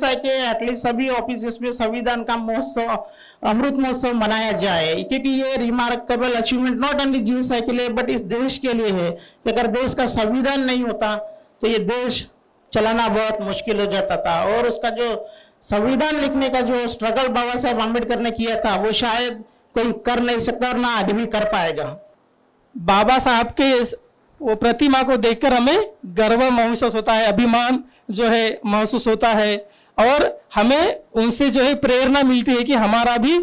Request है कि at least सभी ऑफिस में संविधान का महोत्सव, अमृत महोत्सव मनाया जाए, क्योंकि ये remarkable achievement not only GSI के लिए बट इस देश के लिए है। अगर देश का संविधान नहीं होता तो ये देश चलाना बहुत मुश्किल हो जाता था, और उसका जो संविधान लिखने का जो स्ट्रगल बाबा साहेब आम्बेडकर ने किया था वो शायद कोई कर नहीं सकता और ना आगे भी कर पाएगा। बाबा साहब के वो प्रतिमा को देखकर हमें गर्व महसूस होता है, अभिमान जो है महसूस होता है, और हमें उनसे जो है प्रेरणा मिलती है कि हमारा भी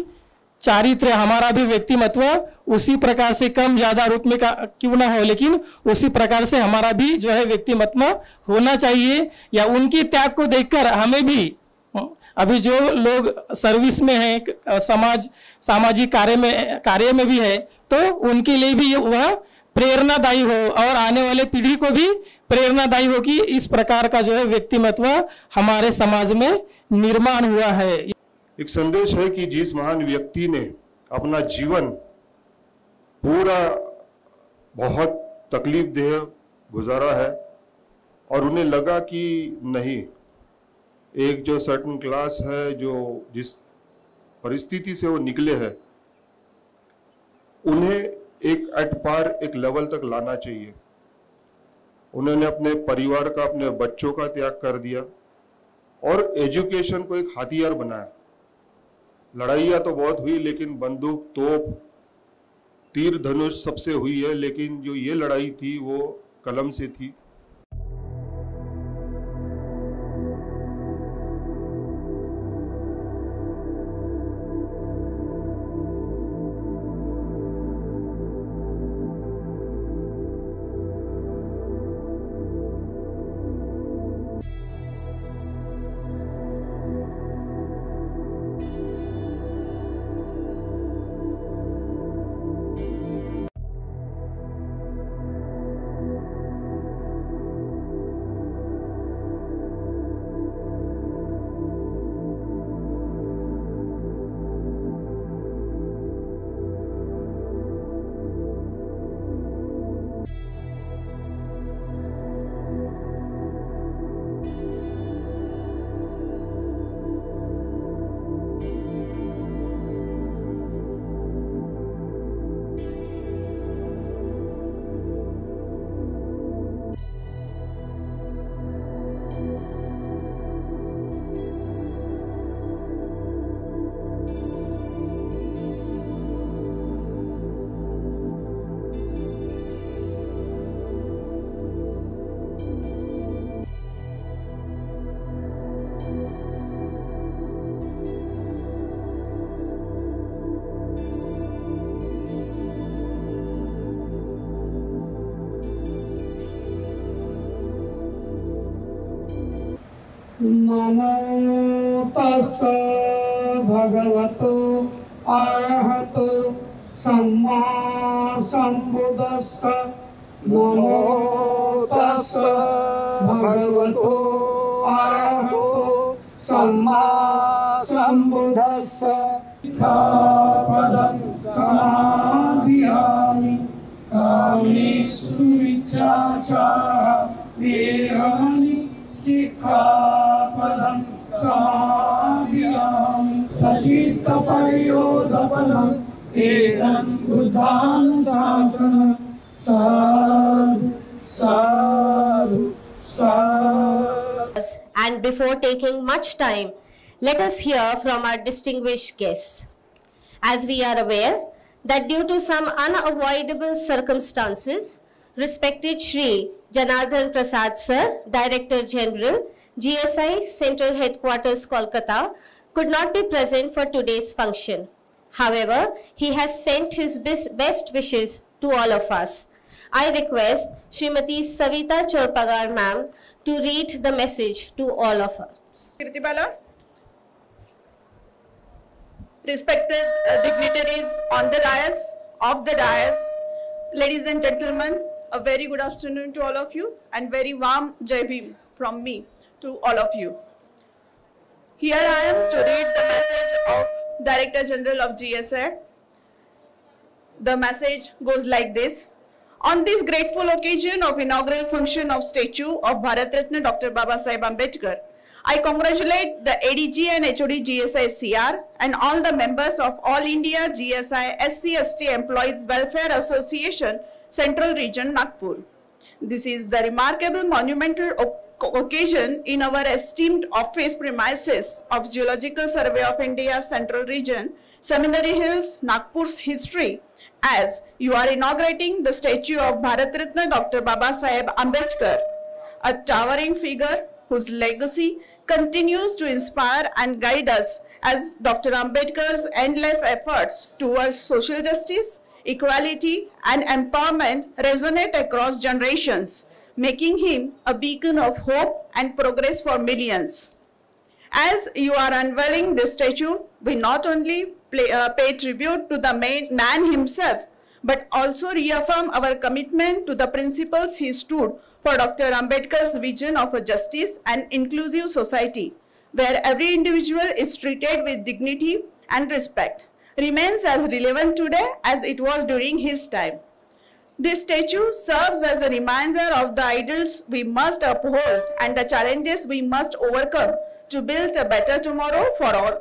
चारित्र्य, हमारा भी व्यक्तिमत्व उसी प्रकार से कम ज्यादा रूप में क्यों ना हो, लेकिन उसी प्रकार से हमारा भी जो है व्यक्तिमत्व होना चाहिए। या उनकी त्याग को देखकर हमें भी, अभी जो लोग सर्विस में हैं, सामाजिक कार्य में भी है, तो उनके लिए भी वह प्रेरणादायी हो और आने वाले पीढ़ी को भी प्रेरणादायी हो कि इस प्रकार का जो है व्यक्तिमत्व हमारे समाज में निर्माण हुआ है। एक संदेश है कि जिस महान व्यक्ति ने अपना जीवन पूरा बहुत तकलीफदेह गुजारा है और उन्हें लगा कि नहीं, एक जो सर्टन क्लास है जो जिस परिस्थिति से वो निकले हैं उन्हें एक एट पार एक लेवल तक लाना चाहिए। उन्होंने अपने परिवार का, अपने बच्चों का त्याग कर दिया और एजुकेशन को एक हथियार बनाया। लड़ाइयाँ तो बहुत हुई, लेकिन बंदूक, तोप, तीर धनुष सबसे हुई है, लेकिन जो ये लड़ाई थी वो कलम से थी। नमो तस्स भगवतो अरहतो सम्मा सम्बुद्धस्स। नमो तस्स भगवतो अरहतो सम्मा सम्बुद्धस्स। सिक्खापदं समाधियामि कामेषु मिथ्याचारः वेरमणि। सिक्खापदं समाधियामि सचित्तपरियोधपनम् एनं बुद्धानुशासनम्। साधु साधु साधु। And before taking much time, let us hear from our distinguished guests. As we are aware that due to some unavoidable circumstances, respected Shri Janardhan Prasad Sir, Director General, GSI Central Headquarters, Kolkata, could not be present for today's function. However, he has sent his best wishes to all of us. I request Srimati Savita Chorpagar ma'am to read the message to all of us. Kirtibala, respected dignitaries on the dais, off the dais, ladies and gentlemen, a very good afternoon to all of you and very warm Jai Bhim from me to all of you. Here I am to read the message of Director General of GSI. The message goes like this. On this grateful occasion of inaugural function of statue of Bharat Ratna Dr. Baba Saheb Ambedkar, I congratulate the ADG and HOD GSI CR and all the members of All India GSI SC/ST Employees Welfare Association, Central Region, Nagpur. This is the remarkable monumental occasion in our esteemed office premises of Geological Survey of India, Central Region, Seminary Hills, Nagpur's history, as you are inaugurating the statue of Bharat Ratna Dr. Babasaheb Ambedkar, a towering figure whose legacy continues to inspire and guide us as Dr. Ambedkar's endless efforts towards social justice, equality, and empowerment resonate across generations, making him a beacon of hope and progress for millions. As you are unveiling this statue, we not only pay tribute to the man himself, but also reaffirm our commitment to the principles he stood for. Dr. Ambedkar's vision of a justice and inclusive society, where every individual is treated with dignity and respect, remains as relevant today as it was during his time. This statue serves as a reminder of the ideals we must uphold and the challenges we must overcome to build a better tomorrow for all.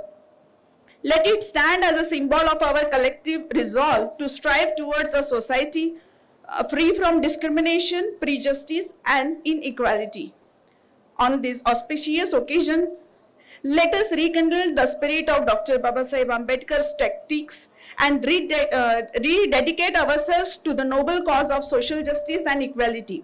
Let it stand as a symbol of our collective resolve to strive towards a society free from discrimination, prejudice, and inequality. On this auspicious occasion, let us rekindle the spirit of Dr. Babasaheb Ambedkar's tactics and rededicate ourselves to the noble cause of social justice and equality.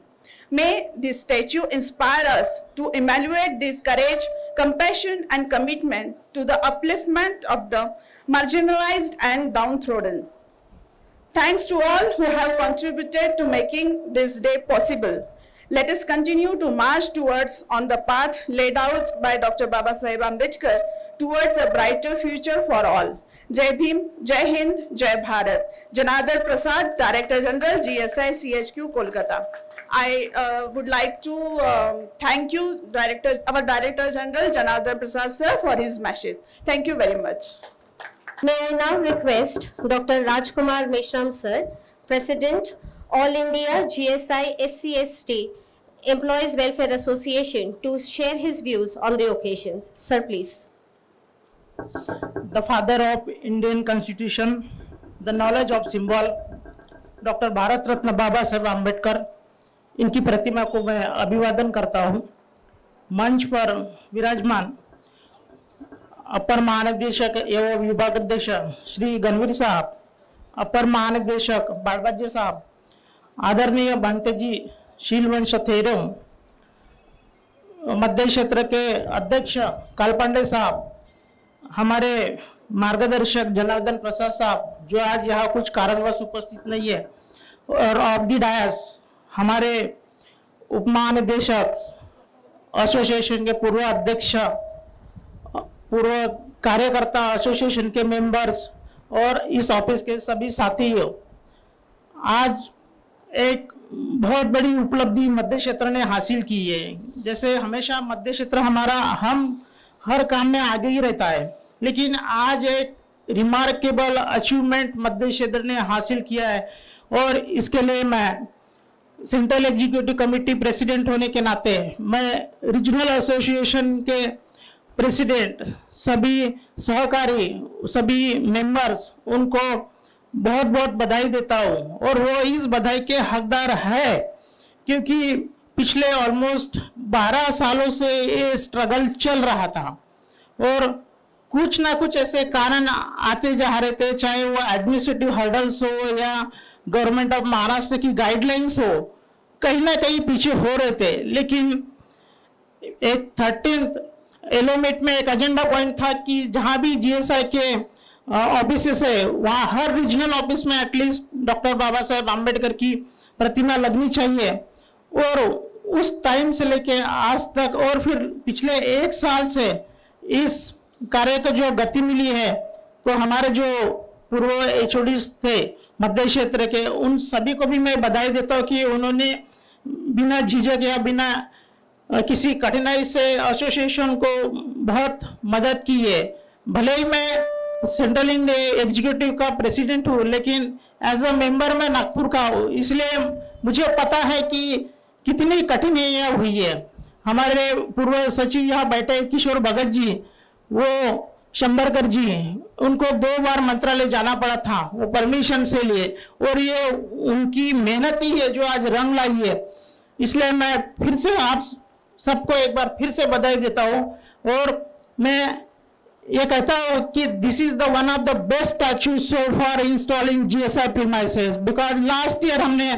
May this statue inspire us to emulate this courage, compassion, and commitment to the upliftment of the marginalized and downtrodden. Thanks to all who have contributed to making this day possible. Let us continue to march towards on the path laid out by Dr. Babasaheb Ambedkar towards a brighter future for all. Jai Bhim, Jai Hind, Jai Bharat. Janardhan Prasad, Director General, GSI CHQ, Kolkata. I would like to thank you, our Director General, Janardhan Prasad sir, for his message. Thank you very much. May I now request Dr. Rajkumar Meshram sir, President, All India GSI SC/ST Employees Welfare Association, to share his views on the occasion. Sir, please. The father of Indian Constitution, the knowledge of symbol, doctor Bharat Ratna Babasaheb Ambedkar, इनकी प्रतिमा को मैं अभिवादन करता हूं। मंच पर विराजमान अपर महानिदेशक एवं विभागाध्यक्ष श्री गणवीर साहब, अपर महानिदेशक बाड़बाजी साहब, आदरणीय भांतेजी शीलवंश थेरम, मध्य क्षेत्र के अध्यक्ष कालपांडे साहब, हमारे मार्गदर्शक जनार्दन प्रसाद साहब जो आज यहाँ कुछ कारणवश उपस्थित नहीं है, और ऑफ द डायस हमारे उप महानिदेशक, एसोसिएशन के पूर्व अध्यक्ष, पूर्व कार्यकर्ता, एसोसिएशन के मेंबर्स और इस ऑफिस के सभी साथियों, आज एक बहुत बड़ी उपलब्धि मध्य क्षेत्र ने हासिल की है। जैसे हमेशा मध्य क्षेत्र हमारा, हम हर काम में आगे ही रहता है, लेकिन आज एक रिमार्केबल अचीवमेंट मध्य क्षेत्र ने हासिल किया है, और इसके लिए मैं सेंट्रल एग्जीक्यूटिव कमेटी प्रेसिडेंट होने के नाते मैं रीजनल एसोसिएशन के प्रेसिडेंट, सभी सहकारी, सभी मेंबर्स, उनको बहुत बहुत बधाई देता हूँ। और वो इस बधाई के हकदार है क्योंकि पिछले ऑलमोस्ट 12 सालों से ये स्ट्रगल चल रहा था, और कुछ ना कुछ ऐसे कारण आते जा रहे थे, चाहे वो एडमिनिस्ट्रेटिव हर्डल्स हो या गवर्नमेंट ऑफ महाराष्ट्र की गाइडलाइंस हो, कहीं ना कहीं पीछे हो रहे थे। लेकिन एक 13th एलोमेट में एक एजेंडा पॉइंट था कि जहां भी जीएसआई के ऑफिस है, वहाँ हर रीजनल ऑफिस में एटलीस्ट डॉक्टर बाबा साहेब आम्बेडकर की प्रतिमा लगनी चाहिए। और उस टाइम से लेके आज तक, और फिर पिछले 1 साल से इस कार्य को जो गति मिली है, तो हमारे जो पूर्व एचओडीज थे मध्य क्षेत्र के, उन सभी को भी मैं बधाई देता हूँ कि उन्होंने बिना झिझक या बिना किसी कठिनाई से एसोसिएशन को बहुत मदद की है। भले ही मैं सेंट्रल एग्जीक्यूटिव का प्रेसिडेंट हूँ, लेकिन एज अ मेंबर मैं नागपुर का हूँ, इसलिए मुझे पता है कि कितनी कठिनाइयाँ हुई है। हमारे पूर्व सचिव यहाँ बैठे किशोर भगत जी, वो शंबरकर जी, उनको 2 बार मंत्रालय जाना पड़ा था वो परमिशन से लिए, और ये उनकी मेहनत ही है जो आज रंग लाई है। इसलिए मैं फिर से आप सबको एक बार फिर से बधाई देता हूँ, और मैं ये कहता हूँ कि this is the one of the best statue so for installing GSI premises, because last year हमने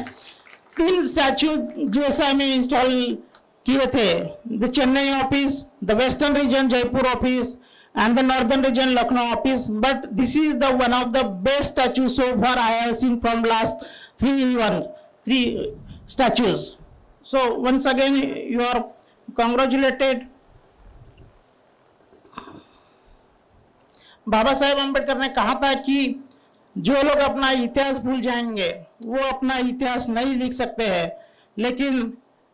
3 स्टैचू GSI में इंस्टॉल किए थे, the Chennai office, the western region Jaipur office and the northern region Lucknow office, but this is the one of the best statues so far I have seen from last 3 statues. So once again you are congratulated. Baba Saheb Ambedkar ने कहा था कि जो लोग अपना इतिहास भूल जाएंगे वो अपना इतिहास नहीं लिख सकते हैं, लेकिन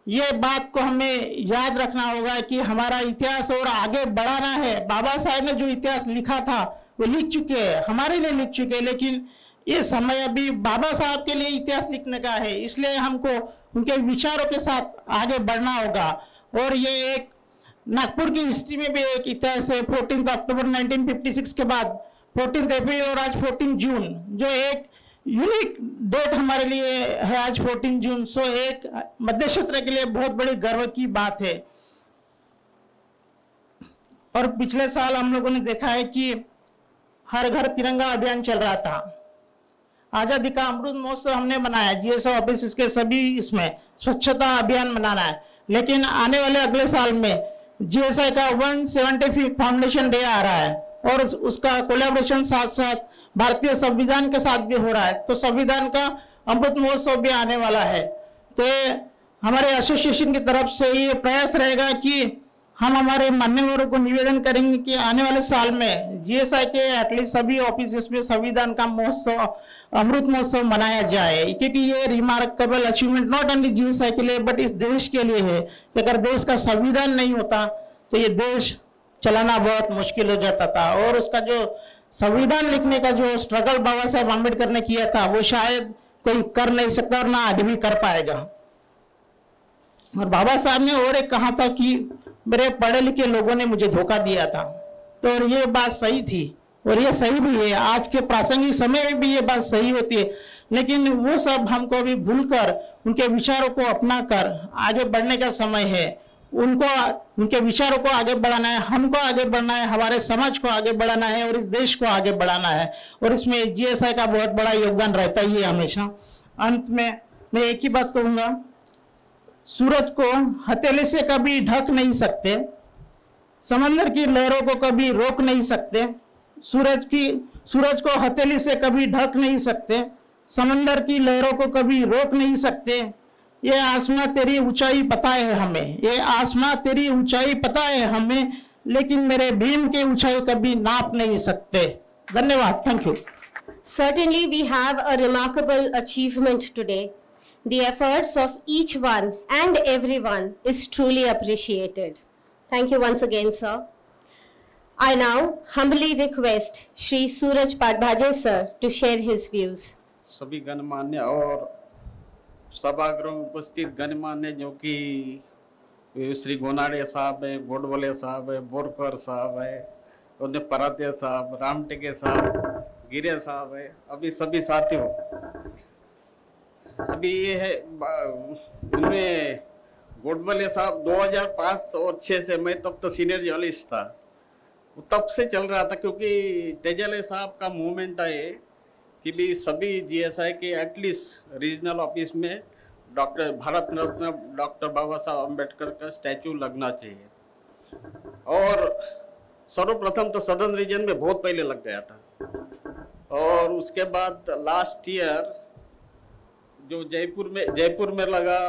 ये बात को हमें याद रखना होगा कि हमारा इतिहास और आगे बढ़ाना है। बाबा साहेब ने जो इतिहास लिखा था वो लिख चुके हैं, हमारे लिए लिख चुके हैं, लेकिन ये समय अभी बाबा साहब के लिए इतिहास लिखने का है, इसलिए हमको उनके विचारों के साथ आगे बढ़ना होगा। और ये एक नागपुर की हिस्ट्री में भी एक इतिहास है। 14 अक्टूबर 1956 के बाद 14 अप्रैल और आज 14 जून, जो एक यूनिक डेट हमारे लिए है आज 14 जून। सो एक मध्य क्षेत्र के लिए बहुत बड़ी गर्व की बात है। और पिछले साल हम लोगों ने देखा है कि हर घर तिरंगा अभियान चल रहा था, आजादी का अमृत महोत्सव हमने बनाया, GSI ऑफिस इसके सभी इसमें स्वच्छता अभियान बनाना है, लेकिन आने वाले अगले साल में GSI का 175 फाउंडेशन डे आ रहा है और उसका कोलैबोरेशन साथ साथ भारतीय संविधान के साथ भी हो रहा है, तो संविधान का अमृत महोत्सव भी आने वाला है। तो हमारे एसोसिएशन की तरफ से ये प्रयास रहेगा कि हम हमारे मान्यवरों को निवेदन करेंगे कि आने वाले साल में GSI के एटलीस्ट सभी ऑफिस में संविधान का महोत्सव अमृत महोत्सव मनाया जाए, क्योंकि ये remarkable achievement not only GSI के लिए बट इस देश के लिए है कि अगर देश का संविधान नहीं होता तो ये देश चलाना बहुत मुश्किल हो जाता था। और उसका जो संविधान लिखने का जो स्ट्रगल बाबा साहेब आम्बेडकर ने किया था वो शायद कोई कर नहीं सकता और ना आगे भी कर पाएगा। और बाबा साहब ने और एक कहा था कि मेरे पढ़े लिखे लोगों ने मुझे धोखा दिया था, तो और ये बात सही थी और ये सही भी है, आज के प्रासंगिक समय में भी ये बात सही होती है। लेकिन वो सब हमको अभी भूलकर उनके विचारों को अपना कर आगे बढ़ने का समय है। उनके विचारों को आगे बढ़ाना है, हमको आगे बढ़ना है, हमारे समाज को आगे बढ़ाना है और इस देश को आगे बढ़ाना है, और इसमें GSI का बहुत बड़ा योगदान रहता ही है हमेशा। अंत में मैं एक ही बात कहूँगा, सूरज को हथेली से कभी ढक नहीं सकते, समंदर की लहरों को कभी रोक नहीं सकते, सूरज को हथेली से कभी ढक नहीं सकते, समंदर की लहरों को कभी रोक नहीं सकते। ये आसमां तेरी ऊंचाई पता है हमें, ये आसमां तेरी ऊंचाई पता है हमें, लेकिन मेरे भीम की ऊंचाई कभी नाप नहीं सकते। धन्यवाद। Thank you. Certainly we have a remarkable achievement today. The efforts of each one and everyone is truly appreciated. Thank you once again, sir. I now humbly request Shri Suraj Padbhaje sir to share his views. सभी गणमान्य और सभागृह में उपस्थित गणमान्य जो कि श्री गोनाडे साहब है, गोडबोले साहब है, बोरकर साहब है, उन्हें पराते साहब, रामटेके साहब, गिरे साहब है, अभी सभी साथियों, अभी ये है उनमें गोडबोले साहब 2005 और 6 से मैं तब तो सीनियर जर्नलिस्ट था, तब से चल रहा था, क्योंकि तेजाले साहब का मूवमेंट है कि भी सभी GSI के एटलीस्ट रीजनल ऑफिस में डॉक्टर भारत रत्न डॉक्टर बाबा साहब अम्बेडकर का स्टैचू लगना चाहिए। और सर्वप्रथम तो सदर्न रीजन में बहुत पहले लग गया था, और उसके बाद लास्ट ईयर जो जयपुर में लगा,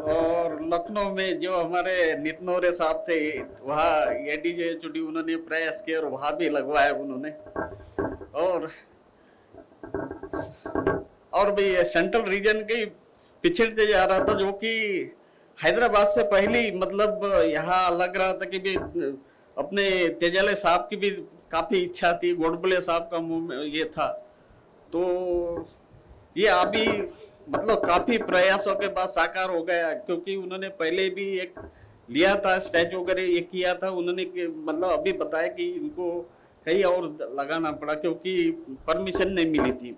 और लखनऊ में जो हमारे नितनौरे साहब थे वहाँ ADJHOD उन्होंने प्रयास किया और वहाँ भी लगवाया उन्होंने। और भी सेंट्रल रीजन के पिछड़ते जा रहा था, जो कि हैदराबाद से पहले मतलब यहाँ लग रहा था कि भी अपने तेजाले साहब की भी काफ़ी इच्छा थी, गोडबोले साहब का मुंह ये था, तो ये अभी मतलब काफ़ी प्रयासों के बाद साकार हो गया, क्योंकि उन्होंने पहले भी एक लिया था, स्टैचू वगैरह ये किया था उन्होंने, मतलब अभी बताया कि इनको कहीं और लगाना पड़ा क्योंकि परमिशन नहीं मिली थी।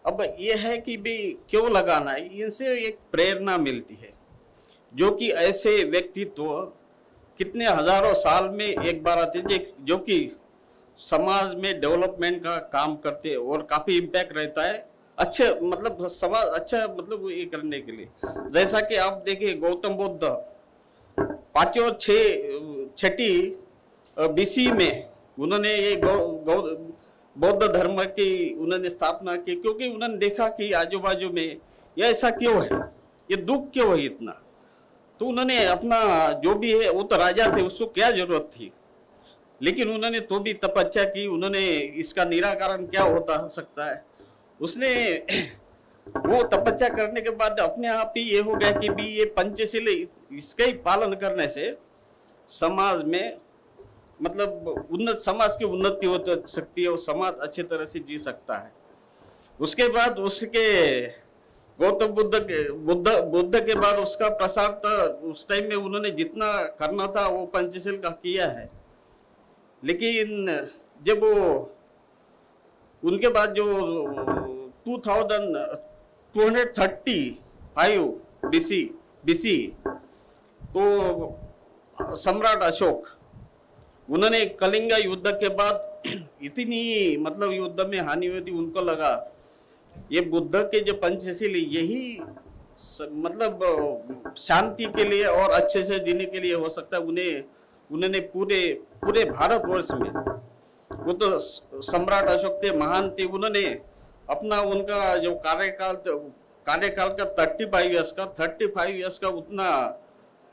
अब ये है कि भी क्यों लगाना है, इनसे एक प्रेरणा मिलती है, जो कि ऐसे व्यक्तित्व कितने हजारों साल में एक बार आते हैं, जो कि समाज में डेवलपमेंट का काम करते हैं और काफी इम्पैक्ट रहता है अच्छे, मतलब समाज अच्छा मतलब ये करने के लिए। जैसा कि आप देखिए गौतम बुद्ध 5 और 6 BC में उन्होंने ये बौद्ध धर्म की उन्होंने स्थापना की, क्योंकि उन्होंने देखा कि आजू बाजू में ये ऐसा क्यों है, ये दुख क्यों है इतना। तो उन्होंने अपना जो भी है, वो तो राजा थे, उसको क्या जरूरत थी, लेकिन उन्होंने तो भी तपस्या की, उन्होंने इसका निराकरण क्या होता सकता है, उसने वो तपस्या करने के बाद अपने आप ही ये हो गया कि भी ये पंचशील, इसका ही पालन करने से समाज में मतलब उन्नत समाज की उन्नति हो सकती है और समाज अच्छी तरह से जी सकता है। उसके बाद उसके गौतम बुद्ध के बाद उसका प्रसार था, उस टाइम में उन्होंने जितना करना था वो पंचशील का किया है। लेकिन जब वो उनके बाद जो 235 BC तो सम्राट अशोक उन्होंने कलिंगा युद्ध के बाद इतनी मतलब युद्ध में हानि हुई थी, उनको लगा ये बुद्ध के जो पंचशील यही मतलब शांति के लिए और अच्छे से जीने के लिए हो सकता है। उन्होंने पूरे भारतवर्ष में, वो तो सम्राट अशोक थे, महान थे, उन्होंने अपना उनका जो कार्यकाल का 35 इयर्स का उतना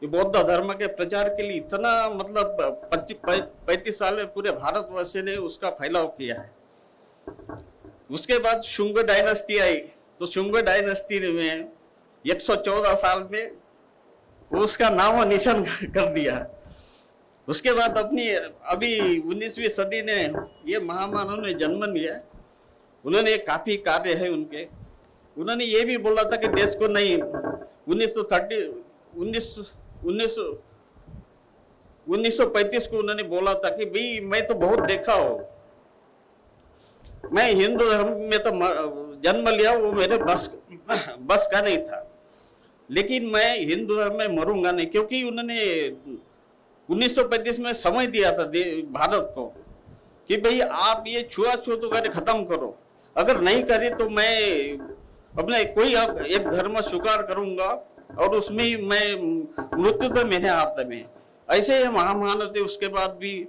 बौद्ध धर्म के प्रचार के लिए इतना मतलब 35 साल में पूरे भारतवर्ष ने उसका फैलाव किया है। उसके बाद शुंग डायनेस्टी आई, तो शुंग डायनेस्टी में 114 साल में वो उसका नाम और निशान कर दिया। उसके बाद अभी 19वीं सदी ने ये महामानव ने जन्म लिया, उन्होंने काफी कार्य है उनके। उन्होंने ये भी बोला था कि देश को नहीं 1935 को उन्होंने बोला था कि भाई मैं तो बहुत देखा हो, मैं हिंदू धर्म में तो जन्म लिया, वो मेरे बस का नहीं था, लेकिन मैं हिंदू धर्म में मरूंगा नहीं, क्योंकि उन्होंने 1935 में समय दिया था भारत को कि भाई आप ये छुआछूत वगैरह खत्म करो, अगर नहीं करे तो मैं अपने कोई एक धर्म स्वीकार करूंगा और उसमें ही मैं मृत्यु तो मेरे हाथ में। ऐसे ही महामानव थे। उसके बाद भी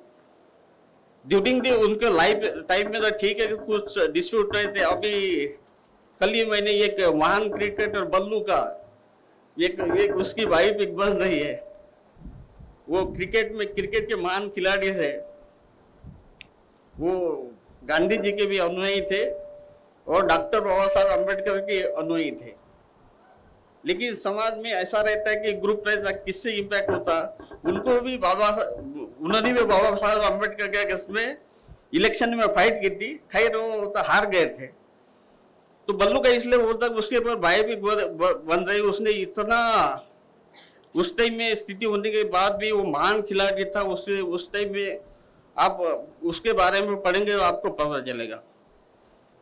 ड्यूरिंग उनके लाइफ टाइम में तो ठीक है कुछ डिस्प्यूट रहे थे। अभी कल ही मैंने एक महान क्रिकेटर बल्लू का एक उसकी वाइफ एक बन रही है, वो क्रिकेट के महान खिलाड़ी थे, वो गांधी जी के भी अनुयायी थे और डॉक्टर बाबा साहब अम्बेडकर के अनुयायी थे। लेकिन समाज में ऐसा रहता है कि ग्रुप रहता, किससे इम्पैक्ट होता, उन्होंने भी बाबा साहब अम्बेडकर के अगेंस्ट में इलेक्शन में फाइट की थी, खैर वो तो हार गए थे। तो बल्लू का इसलिए होता उसके ऊपर भाई भी बन रही, उसने इतना उस टाइम में स्थिति होने के बाद भी वो महान खिलाड़ी था। उस टाइम में आप उसके बारे में पढ़ेंगे तो आपको पता चलेगा।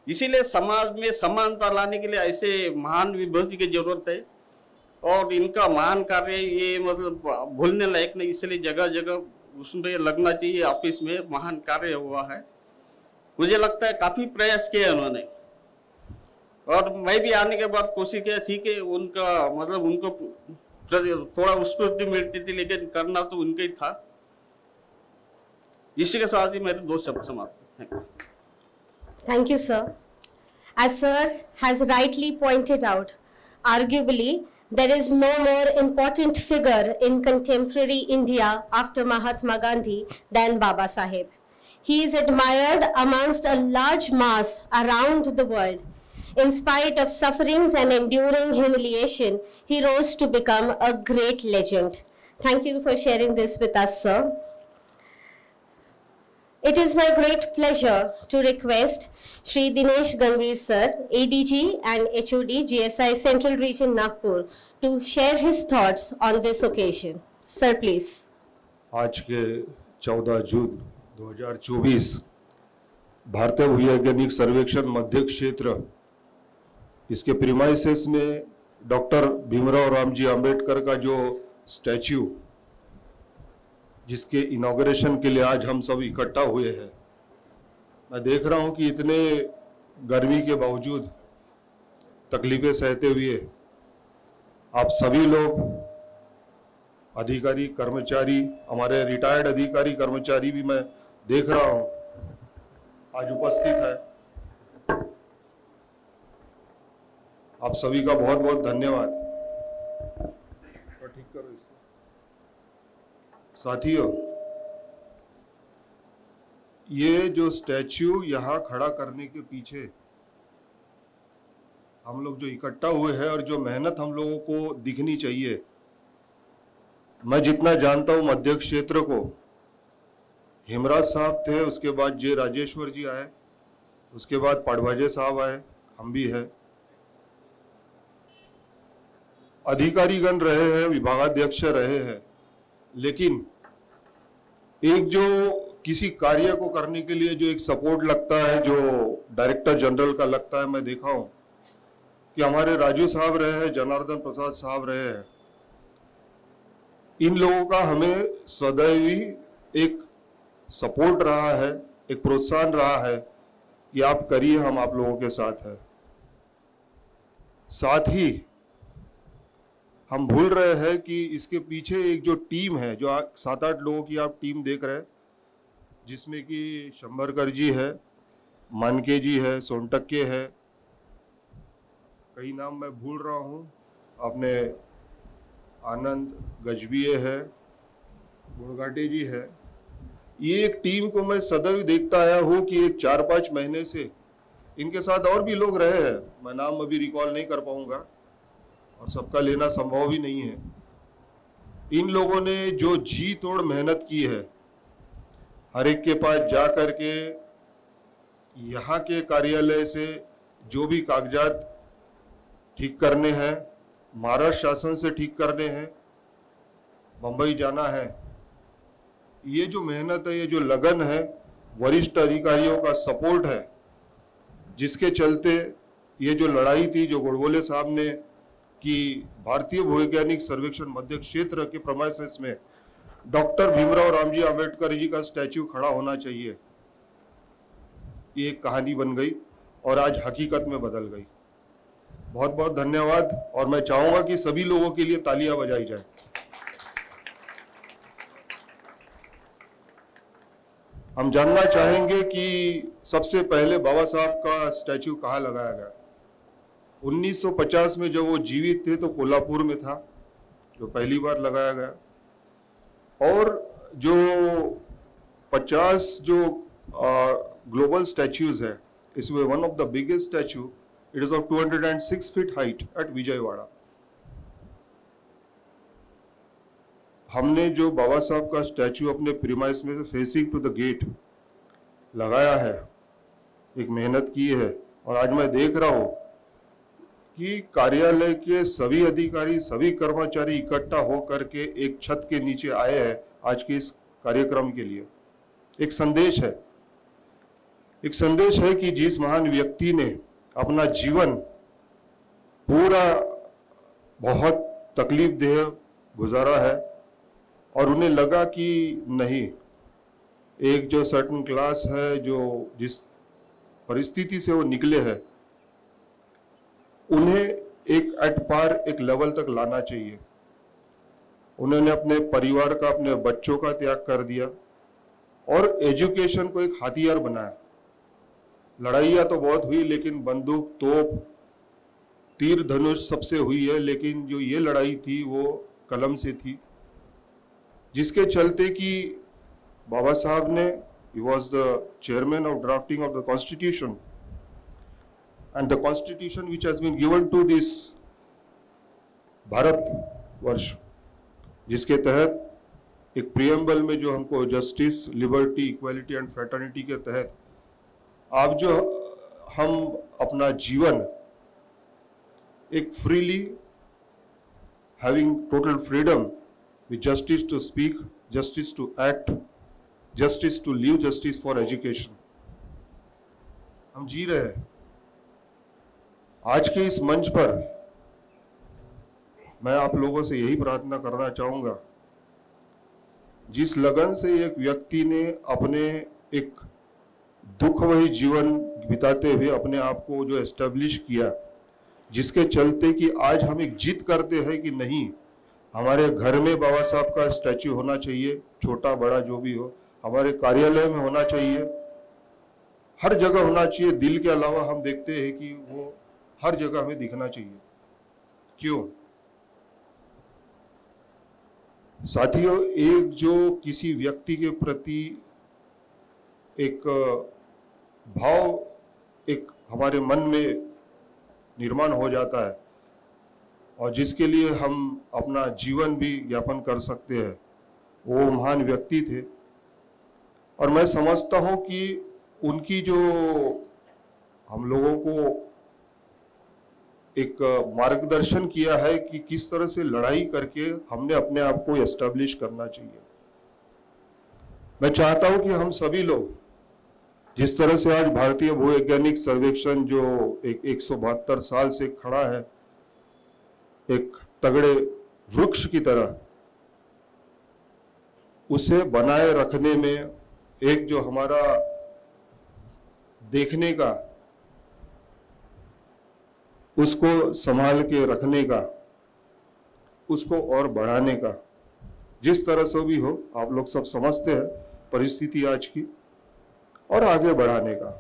इसीलिए समाज में समानता लाने के लिए ऐसे महान विभूति की जरूरत है और इनका महान कार्य ये मतलब भूलने लायक नहीं, इसलिए जगह जगह उसमें लगना चाहिए। ऑफिस में महान कार्य हुआ है, मुझे लगता है काफी प्रयास किया उन्होंने और मैं भी आने के बाद कोशिश किया। ठीक है, उनका मतलब उनको थोड़ा स्फूर्ति मिलती थी, लेकिन करना तो उनका ही था। इसी के साथ ही मेरे 2 शब्द समाप्त। Thank you, sir. As sir has rightly pointed out, arguably there is no more important figure in contemporary India after Mahatma Gandhi than Baba Saheb. He is admired amongst a large mass around the world. In spite of sufferings and enduring humiliation, he rose to become a great legend. Thank you for sharing this with us, sir. It is my great pleasure to request Shri Dinesh Gangveer sir, ADG and HOD GSI Central Region Nagpur, to share his thoughts on this occasion. Sir, please. आज के 14 जून 2024 भारतीय भूवैज्ञानिक सर्वेक्षण मध्य क्षेत्र इसके premises में doctor Bhimrao Ramji Ambedkar का जो स्टैच्यू जिसके इनॉग्रेशन के लिए आज हम सब इकट्ठा हुए हैं, मैं देख रहा हूं कि इतने गर्मी के बावजूद तकलीफें सहते हुए आप सभी लोग अधिकारी कर्मचारी, हमारे रिटायर्ड अधिकारी कर्मचारी भी मैं देख रहा हूं आज उपस्थित है। आप सभी का बहुत बहुत धन्यवाद। ठीक करो इसको। साथियों, ये जो स्टैच्यू यहाँ खड़ा करने के पीछे हम लोग जो इकट्ठा हुए हैं और जो मेहनत हम लोगों को दिखनी चाहिए, मैं जितना जानता हूँ मध्य क्षेत्र को हेमराज साहब थे, उसके बाद जे राजेश्वर जी आए, उसके बाद पड़वाजे साहब आए, हम भी हैं, अधिकारीगण रहे हैं, विभागाध्यक्ष रहे हैं, लेकिन एक जो किसी कार्य को करने के लिए जो एक सपोर्ट लगता है, जो डायरेक्टर जनरल का लगता है, मैं देखा हूं कि हमारे राजू साहब रहे हैं, जनार्दन प्रसाद साहब रहे हैं, इन लोगों का हमें सदैव एक सपोर्ट रहा है, एक प्रोत्साहन रहा है कि आप करिए, हम आप लोगों के साथ हैं। साथ ही हम भूल रहे हैं कि इसके पीछे एक जो टीम है, जो 7-8 लोगों की आप टीम देख रहे हैं, जिसमें कि शंबरकर जी है, मानके जी है, सोनटक्के है, कई नाम मैं भूल रहा हूँ, अपने आनंद गजबिये है, गुड़गाटे जी है। ये एक टीम को मैं सदैव देखता आया हूँ कि एक 4-5 महीने से इनके साथ और भी लोग रहे हैं, मैं नाम अभी रिकॉल नहीं कर पाऊंगा और सबका लेना संभव भी नहीं है। इन लोगों ने जो जी तोड़ मेहनत की है, हर एक के पास जा करके यहाँ के कार्यालय से जो भी कागजात ठीक करने हैं, महाराष्ट्र शासन से ठीक करने हैं, बंबई जाना है, ये जो मेहनत है, ये जो लगन है, वरिष्ठ अधिकारियों का सपोर्ट है, जिसके चलते ये जो लड़ाई थी, जो गोडबोले साहब ने कि भारतीय भूवैज्ञानिक सर्वेक्षण मध्य क्षेत्र के प्रीमाइसेस में डॉक्टर भीमराव रामजी आम्बेडकर जी का स्टैच्यू खड़ा होना चाहिए, ये एक कहानी बन गई और आज हकीकत में बदल गई। बहुत बहुत धन्यवाद और मैं चाहूंगा कि सभी लोगों के लिए तालियां बजाई जाए। हम जानना चाहेंगे कि सबसे पहले बाबा साहब का स्टैच्यू कहाँ लगाया गया। 1950 में जब वो जीवित थे तो कोल्हापुर में था, जो पहली बार लगाया गया, और जो 50 जो ग्लोबल स्टैच्यूज है, इसमें one of the biggest statue, it is of 206 feet height at Vijayawada. हमने जो बाबा साहब का स्टैच्यू अपने प्रीमाइस में से फेसिंग टू द गेट लगाया है, एक मेहनत की है, और आज मैं देख रहा हूं कि कार्यालय के सभी अधिकारी, सभी कर्मचारी इकट्ठा होकर के एक छत के नीचे आए हैं आज के इस कार्यक्रम के लिए। एक संदेश है, एक संदेश है कि जिस महान व्यक्ति ने अपना जीवन पूरा बहुत तकलीफदेह गुजारा है और उन्हें लगा कि नहीं, एक जो सर्टन क्लास है, जो जिस परिस्थिति से वो निकले हैं, उन्हें एक एट पार एक लेवल तक लाना चाहिए। उन्होंने अपने परिवार का, अपने बच्चों का त्याग कर दिया और एजुकेशन को एक हथियार बनाया। लड़ाइयाँ तो बहुत हुई, लेकिन बंदूक, तोप, तीर धनुष सबसे हुई है, लेकिन जो ये लड़ाई थी वो कलम से थी, जिसके चलते कि बाबा साहब ने, he was the chairman of drafting of the constitution, and the constitution which has been given to this Bharat वर्ष, जिसके तहत एक प्रियम्बल में जो हमको justice, liberty, equality and fraternity के तहत आप जो हम अपना जीवन एक freely having total freedom with justice to speak, justice to act, justice to live, justice for education. हम जी रहे हैं। आज के इस मंच पर मैं आप लोगों से यही प्रार्थना करना चाहूंगा, जिस लगन से एक व्यक्ति ने अपने एक दुखमयी जीवन बिताते हुए अपने आप को जो एस्टेब्लिश किया, जिसके चलते कि आज हम एक जिद करते हैं कि नहीं, हमारे घर में बाबा साहब का स्टैच्यू होना चाहिए, छोटा बड़ा जो भी हो, हमारे कार्यालय में होना चाहिए, हर जगह होना चाहिए। दिल के अलावा हम देखते हैं कि वो हर जगह हमें दिखना चाहिए। क्यों? साथियों, एक जो किसी व्यक्ति के प्रति एक भाव एक हमारे मन में निर्माण हो जाता है और जिसके लिए हम अपना जीवन भी यापन कर सकते हैं, वो महान व्यक्ति थे। और मैं समझता हूँ कि उनकी जो हम लोगों को एक मार्गदर्शन किया है कि किस तरह से लड़ाई करके हमने अपने आप को एस्टेब्लिश करना चाहिए। मैं चाहता हूं कि हम सभी लोग जिस तरह से आज भारतीय भूवैज्ञानिक सर्वेक्षण जो एक 172 साल से खड़ा है एक तगड़े वृक्ष की तरह, उसे बनाए रखने में एक जो हमारा देखने का, उसको संभाल के रखने का, उसको और बढ़ाने का, जिस तरह से भी हो, आप लोग सब समझते हैं परिस्थिति आज की, और आगे बढ़ाने का।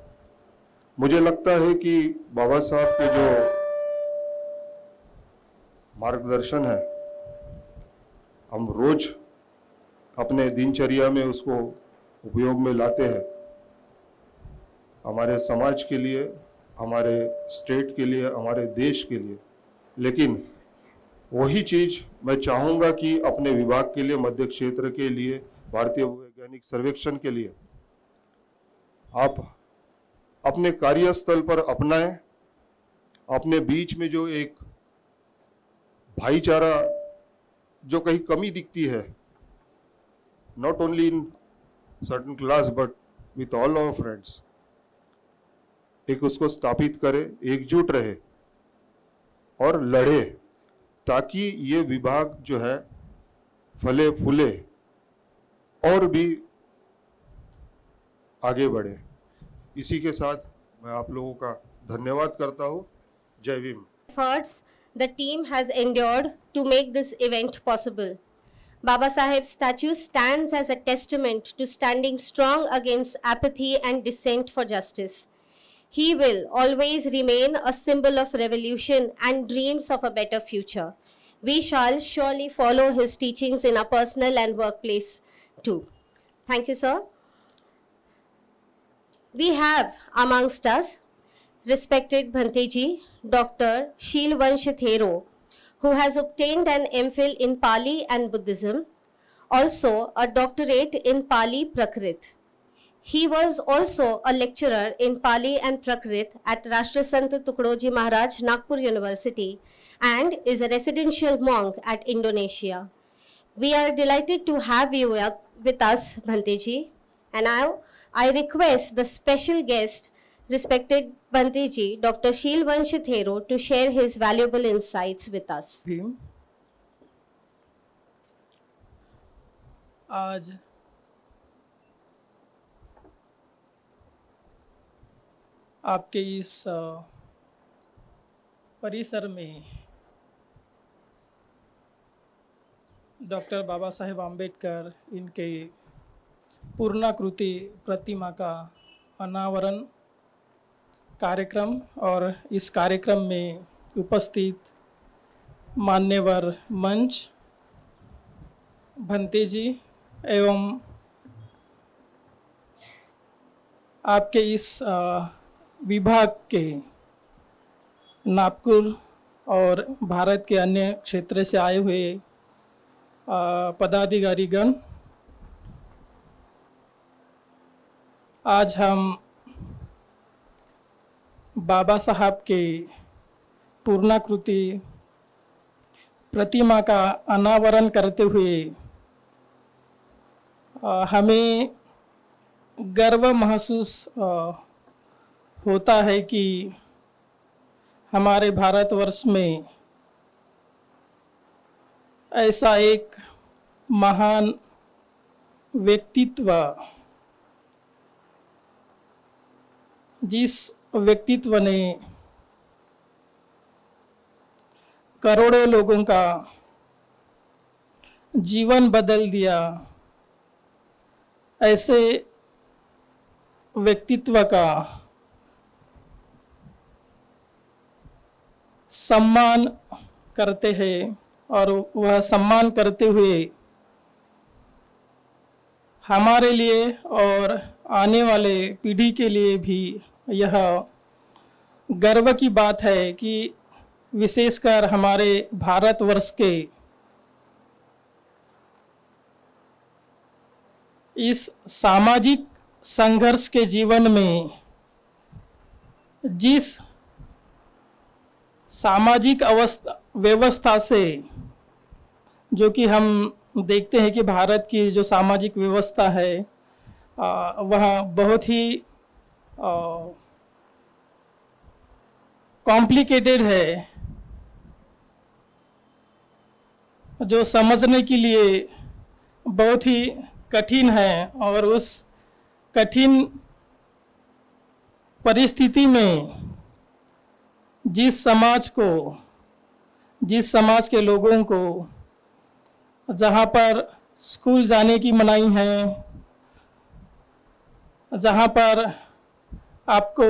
मुझे लगता है कि बाबा साहब के जो मार्गदर्शन है, हम रोज अपने दिनचर्या में उसको उपयोग में लाते हैं, हमारे समाज के लिए, हमारे स्टेट के लिए, हमारे देश के लिए। लेकिन वही चीज मैं चाहूंगा कि अपने विभाग के लिए, मध्य क्षेत्र के लिए, भारतीय भूवैज्ञानिक सर्वेक्षण के लिए आप अपने कार्यस्थल पर अपनाएं। अपने बीच में जो एक भाईचारा जो कहीं कमी दिखती है, not only in certain class but with all our friends, एक उसको स्थापित करे, एकजुट रहे और लड़े, ताकि ये विभाग जो है फले फूले और भी आगे बढ़े। इसी के साथ मैं आप लोगों का धन्यवाद करता हूँ। जय Bhim. Efforts the team has endured to make this event possible. Baba Saheb's statue stands as a testament to standing strong against apathy and dissent for justice. He will always remain a symbol of revolution and dreams of a better future. We shall surely follow his teachings in our personal and workplace too. Thank you, sir. We have amongst us respected Bhanteji, Dr. Sheelvansh Thero, who has obtained an MPhil in Pali and Buddhism, also a doctorate in Pali Prakrit. He was also a lecturer in Pali and Prakrit at Rashtrasant Tukroji Maharaj, Nagpur University, and is a residential monk at Indonesia. We are delighted to have you with us, Bhanteji, and now I request the special guest, respected Bhanteji, Dr. Sheelvansh Thero, to share his valuable insights with us. Bhim, आज आपके इस परिसर में doctor Baba Saheb Ambedkar इनके पूर्णाकृति प्रतिमा का अनावरण कार्यक्रम, और इस कार्यक्रम में उपस्थित मान्यवर मंच, भंतेजी एवं आपके इस विभाग के नागपुर और भारत के अन्य क्षेत्र से आए हुए पदाधिकारीगण, आज हम बाबा साहब के पूर्णाकृति प्रतिमा का अनावरण करते हुए हमें गर्व महसूस होता है कि हमारे भारतवर्ष में ऐसा एक महान व्यक्तित्व, जिस व्यक्तित्व ने करोड़ों लोगों का जीवन बदल दिया, ऐसे व्यक्तित्व का सम्मान करते हैं और वह सम्मान करते हुए हमारे लिए और आने वाले पीढ़ी के लिए भी यह गर्व की बात है कि विशेषकर हमारे भारतवर्ष के इस सामाजिक संघर्ष के जीवन में जिस सामाजिक व्यवस्था से, जो कि हम देखते हैं कि भारत की जो सामाजिक व्यवस्था है वह बहुत ही कॉम्प्लिकेटेड है, जो समझने के लिए बहुत ही कठिन है। और उस कठिन परिस्थिति में जिस समाज के लोगों को, जहाँ पर स्कूल जाने की मनाही है, जहाँ पर आपको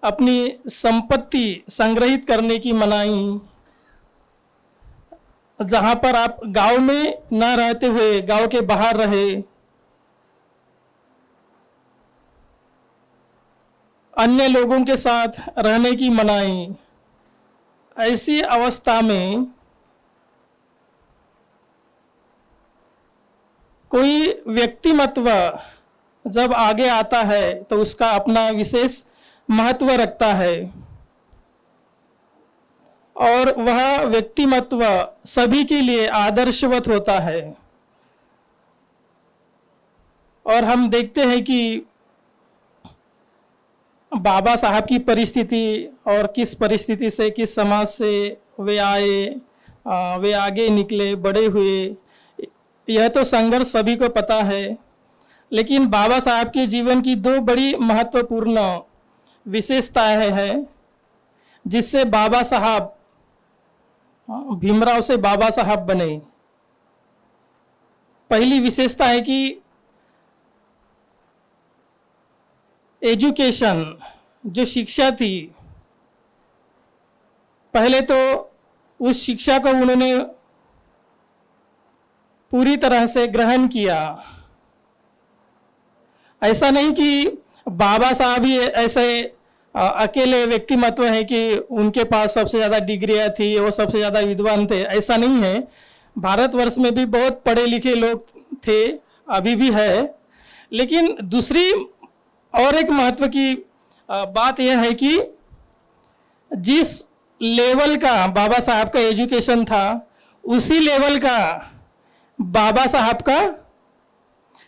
अपनी संपत्ति संग्रहित करने की मनाही, जहाँ पर आप गांव में न रहते हुए गांव के बाहर रहे, अन्य लोगों के साथ रहने की मनाही, ऐसी अवस्था में कोई व्यक्तिमत्व जब आगे आता है तो उसका अपना विशेष महत्व रखता है और वह व्यक्तिमत्व सभी के लिए आदर्शवत होता है। और हम देखते हैं कि बाबा साहब की परिस्थिति और किस परिस्थिति से, किस समाज से वे आए, वे आगे निकले, बड़े हुए, यह तो संघर्ष सभी को पता है। लेकिन बाबा साहब के जीवन की दो बड़ी महत्वपूर्ण विशेषताएं हैं जिससे बाबा साहब, भीमराव से बाबा साहब बने। पहली विशेषता है कि एजुकेशन, जो शिक्षा थी, पहले तो उस शिक्षा को उन्होंने पूरी तरह से ग्रहण किया। ऐसा नहीं कि बाबा साहब ही ऐसे अकेले व्यक्तिमत्व है कि उनके पास सबसे ज़्यादा डिग्रियाँ थी, वो सबसे ज़्यादा विद्वान थे, ऐसा नहीं है। भारतवर्ष में भी बहुत पढ़े लिखे लोग थे, अभी भी है। लेकिन दूसरी और एक महत्व की बात यह है कि जिस लेवल का बाबा साहब का एजुकेशन था, उसी लेवल का बाबा साहब का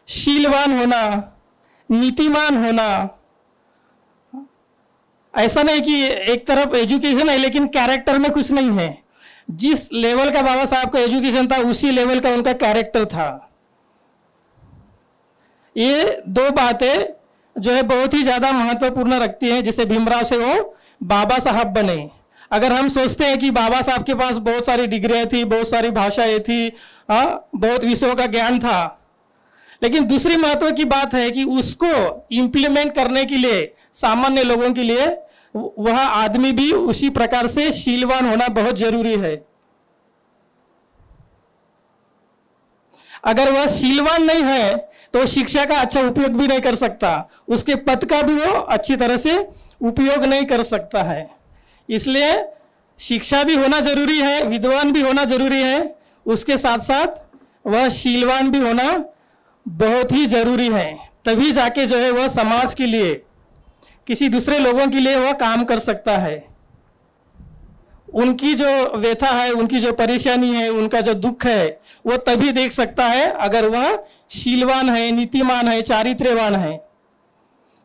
शीलवान होना, नीतिमान होना। ऐसा नहीं कि एक तरफ एजुकेशन है लेकिन कैरेक्टर में कुछ नहीं है। जिस लेवल का बाबा साहब का एजुकेशन था, उसी लेवल का उनका कैरेक्टर था। ये दो बातें जो है बहुत ही ज़्यादा महत्वपूर्ण रखती हैं, जिसे भीमराव से वो बाबा साहब बने। अगर हम सोचते हैं कि बाबा साहब के पास बहुत सारी डिग्रियाँ थी, बहुत सारी भाषाएं थी, बहुत विषयों का ज्ञान था, लेकिन दूसरी महत्व की बात है कि उसको इम्प्लीमेंट करने के लिए सामान्य लोगों के लिए वह आदमी भी उसी प्रकार से शीलवान होना बहुत जरूरी है। अगर वह शीलवान नहीं है तो शिक्षा का अच्छा उपयोग भी नहीं कर सकता, उसके पद का भी वो अच्छी तरह से उपयोग नहीं कर सकता है। इसलिए शिक्षा भी होना जरूरी है, विद्वान भी होना जरूरी है, उसके साथ साथ वह शीलवान भी होना बहुत ही जरूरी है। तभी जाके जो है वह समाज के लिए, किसी दूसरे लोगों के लिए वह काम कर सकता है। उनकी जो व्यथा है, उनकी जो परेशानी है, उनका जो दुख है, वो तभी देख सकता है अगर वह शीलवान है, नीतिमान है, चारित्र्यवान है।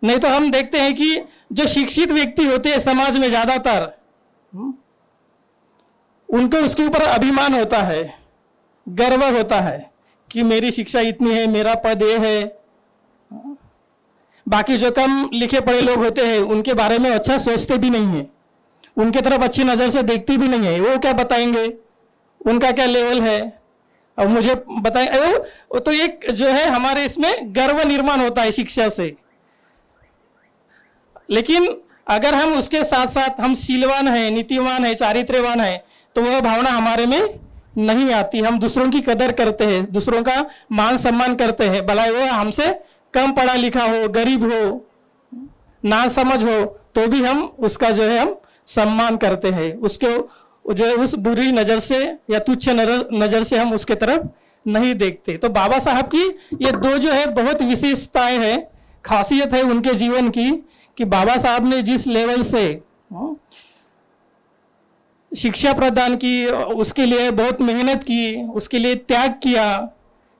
नहीं तो हम देखते हैं कि जो शिक्षित व्यक्ति होते हैं समाज में ज्यादातर, उनको उसके ऊपर अभिमान होता है, गर्व होता है कि मेरी शिक्षा इतनी है, मेरा पद ये है। बाकी जो कम लिखे पढ़े लोग होते हैं उनके बारे में अच्छा सोचते भी नहीं है, उनके तरफ अच्छी नज़र से देखते भी नहीं है। वो क्या बताएंगे, उनका क्या लेवल है, अब मुझे बताएं। तो एक जो है हमारे इसमें गर्व निर्माण होता है शिक्षा से। लेकिन अगर हम उसके साथ साथ हम शीलवान हैं, नीतिवान है, चारित्र्यवान है, तो वह भावना हमारे में नहीं आती। हम दूसरों की कदर करते हैं, दूसरों का मान सम्मान करते हैं, भला वो हमसे कम पढ़ा लिखा हो, गरीब हो, ना समझ हो, तो भी हम उसका जो है हम सम्मान करते हैं। उसके जो है उस बुरी नज़र से या तुच्छ नज़र से हम उसके तरफ नहीं देखते। तो बाबा साहब की ये दो जो है बहुत विशेषताएं हैं, खासियत है उनके जीवन की, कि बाबा साहब ने जिस लेवल से शिक्षा प्रदान की, उसके लिए बहुत मेहनत की, उसके लिए त्याग किया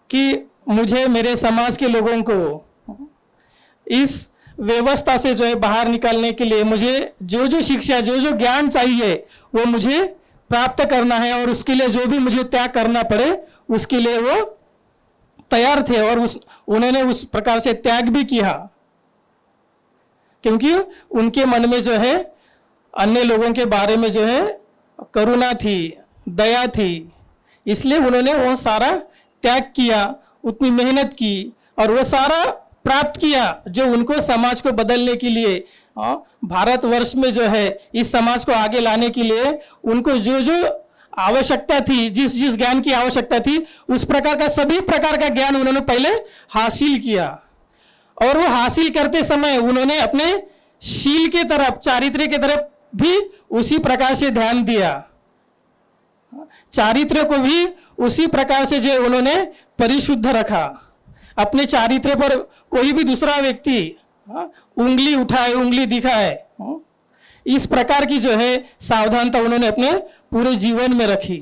कि मुझे मेरे समाज के लोगों को इस व्यवस्था से जो है बाहर निकालने के लिए मुझे जो जो शिक्षा, जो जो ज्ञान चाहिए वो मुझे प्राप्त करना है, और उसके लिए जो भी मुझे त्याग करना पड़े उसके लिए वो तैयार थे। और उन्होंने उस प्रकार से त्याग भी किया, क्योंकि उनके मन में जो है अन्य लोगों के बारे में जो है करुणा थी, दया थी, इसलिए उन्होंने वो सारा त्याग किया, उतनी मेहनत की और वो सारा प्राप्त किया जो उनको समाज को बदलने के लिए, भारतवर्ष में जो है इस समाज को आगे लाने के लिए उनको जो जो आवश्यकता थी, जिस जिस ज्ञान की आवश्यकता थी, उस प्रकार का सभी प्रकार का ज्ञान उन्होंने पहले हासिल किया। और वो हासिल करते समय उन्होंने अपने शील के तरफ, चारित्र्य के तरफ भी उसी प्रकार से ध्यान दिया, चारित्र्य को भी उसी प्रकार से जो उन्होंने परिशुद्ध रखा। अपने चारित्र्य पर कोई भी दूसरा व्यक्ति उंगली उठाए, उंगली दिखाए, इस प्रकार की जो है सावधानता उन्होंने अपने पूरे जीवन में रखी।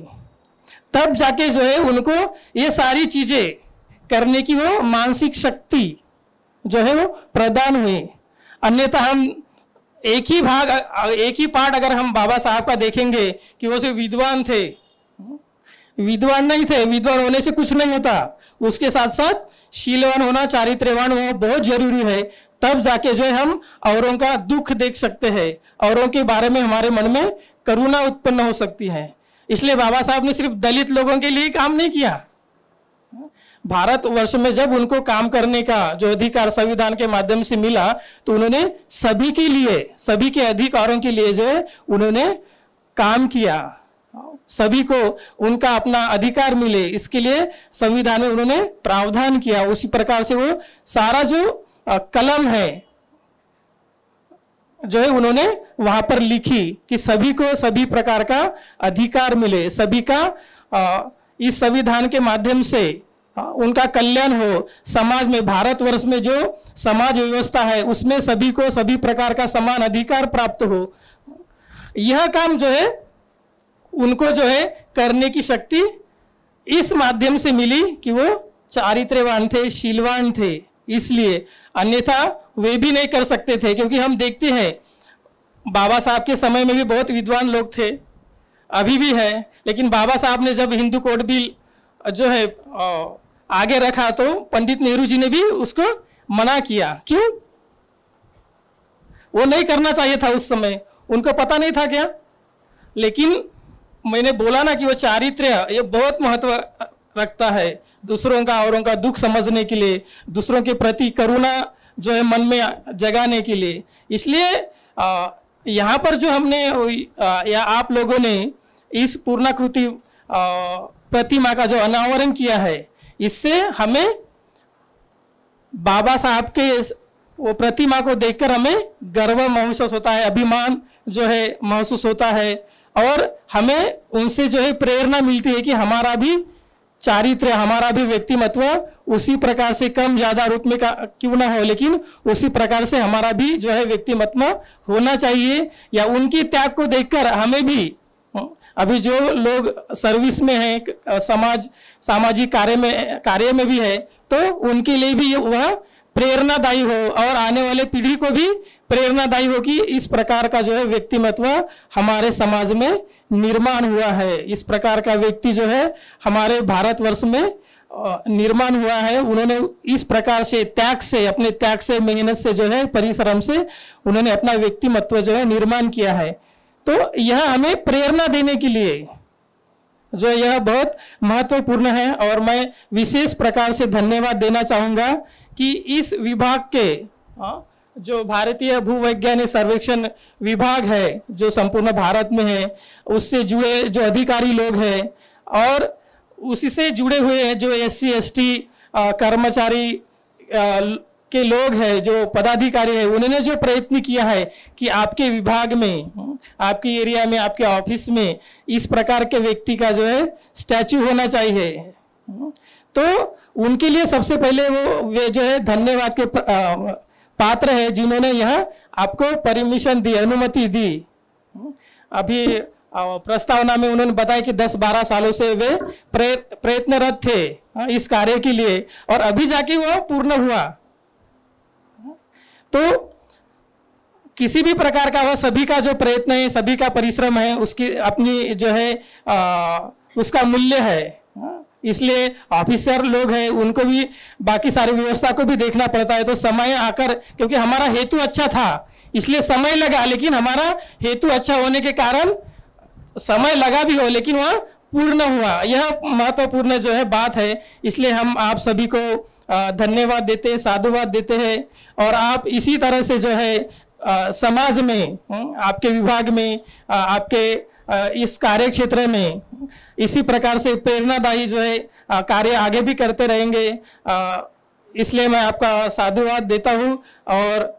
तब जाके जो है उनको ये सारी चीजें करने की वो मानसिक शक्ति जो है वो प्रदान हुई। अन्यथा हम एक ही पार्ट अगर हम बाबा साहब का देखेंगे कि वो सिर्फ विद्वान थे, विद्वान नहीं थे, विद्वान होने से कुछ नहीं होता, उसके साथ साथ शीलवान होना, चारित्र्यवान होना बहुत जरूरी है। तब जाके जो है हम औरों का दुख देख सकते हैं, औरों के बारे में हमारे मन में करुणा उत्पन्न हो सकती है। इसलिए बाबा साहब ने सिर्फ दलित लोगों के लिए काम नहीं किया। भारतवर्ष में जब उनको काम करने का जो अधिकार संविधान के माध्यम से मिला, तो उन्होंने सभी के लिए, सभी के अधिकारों के लिए जो है उन्होंने काम किया, सभी को उनका अपना अधिकार मिले, इसके लिए संविधान में उन्होंने प्रावधान किया। उसी प्रकार से वो सारा जो कलम है जो है उन्होंने वहां पर लिखी कि सभी को सभी प्रकार का अधिकार मिले, सभी का इस संविधान के माध्यम से उनका कल्याण हो। समाज में, भारतवर्ष में जो समाज व्यवस्था है उसमें सभी को सभी प्रकार का समान अधिकार प्राप्त हो। यह काम जो है उनको जो है करने की शक्ति इस माध्यम से मिली कि वो चारित्र्यवान थे, शीलवान थे, इसलिए। अन्यथा वे भी नहीं कर सकते थे, क्योंकि हम देखते हैं बाबा साहब के समय में भी बहुत विद्वान लोग थे, अभी भी है, लेकिन बाबा साहब ने जब हिंदू कोड बिल जो है आगे रखा तो पंडित नेहरू जी ने भी उसको मना किया। क्यों? वो नहीं करना चाहिए था उस समय, उनको पता नहीं था क्या। लेकिन मैंने बोला ना कि वो चारित्र्य ये बहुत महत्व रखता है, दूसरों का, औरों का दुख समझने के लिए, दूसरों के प्रति करुणा जो है मन में जगाने के लिए। इसलिए यहाँ पर जो हमने या आप लोगों ने इस पूर्णाकृति प्रतिमा का जो अनावरण किया है, इससे हमें बाबा साहब के वो प्रतिमा को देखकर हमें गर्व महसूस होता है, अभिमान जो है महसूस होता है, और हमें उनसे जो है प्रेरणा मिलती है कि हमारा भी चारित्र्य, हमारा भी व्यक्तिमत्व उसी प्रकार से कम ज्यादा रूप में क्यों ना हो, लेकिन उसी प्रकार से हमारा भी जो है व्यक्तिमत्व होना चाहिए। या उनकी त्याग को देखकर हमें भी अभी जो लोग सर्विस में हैं, सामाजिक कार्य में भी है, तो उनके लिए भी वह प्रेरणादायी हो और आने वाले पीढ़ी को भी प्रेरणादायी हो कि इस प्रकार का जो है व्यक्तिमत्व हमारे समाज में निर्माण हुआ है, इस प्रकार का व्यक्ति जो है हमारे भारतवर्ष में निर्माण हुआ है। उन्होंने इस प्रकार से अपने त्याग से, मेहनत से जो है, परिश्रम से उन्होंने अपना व्यक्तिमत्व जो है निर्माण किया है। तो यह हमें प्रेरणा देने के लिए जो यह बहुत महत्वपूर्ण है। और मैं विशेष प्रकार से धन्यवाद देना चाहूँगा कि इस विभाग के जो भारतीय भूवैज्ञानिक सर्वेक्षण विभाग है, जो संपूर्ण भारत में है, उससे जुड़े जो अधिकारी लोग हैं और उसी से जुड़े हुए हैं जो SC ST कर्मचारी के लोग हैं, जो पदाधिकारी है, उन्होंने जो प्रयत्न किया है कि आपके विभाग में, आपके एरिया में, आपके ऑफिस में इस प्रकार के व्यक्ति का जो है स्टैचू होना चाहिए, तो उनके लिए सबसे पहले वे जो है धन्यवाद के पात्र है, जिन्होंने यह आपको परमिशन दी, अनुमति दी। अभी प्रस्तावना में उन्होंने बताया कि 10-12 सालों से वे प्रयत्नरत थे इस कार्य के लिए और अभी जाके वह पूर्ण हुआ। तो किसी भी प्रकार का वह सभी का जो प्रयत्न है, सभी का परिश्रम है, उसकी अपनी जो है उसका मूल्य है। इसलिए ऑफिसर लोग हैं, उनको भी बाकी सारी व्यवस्था को भी देखना पड़ता है। तो समय आकर, क्योंकि हमारा हेतु अच्छा था इसलिए समय लगा, लेकिन हमारा हेतु अच्छा होने के कारण समय लगा भी हो लेकिन वह पूर्ण हुआ। यह महत्वपूर्ण जो है बात है। इसलिए हम आप सभी को धन्यवाद देते हैं, साधुवाद देते हैं। और आप इसी तरह से जो है समाज में, आपके विभाग में, आपके इस कार्य क्षेत्र में इसी प्रकार से प्रेरणादायी जो है कार्य आगे भी करते रहेंगे। इसलिए मैं आपका साधुवाद देता हूँ और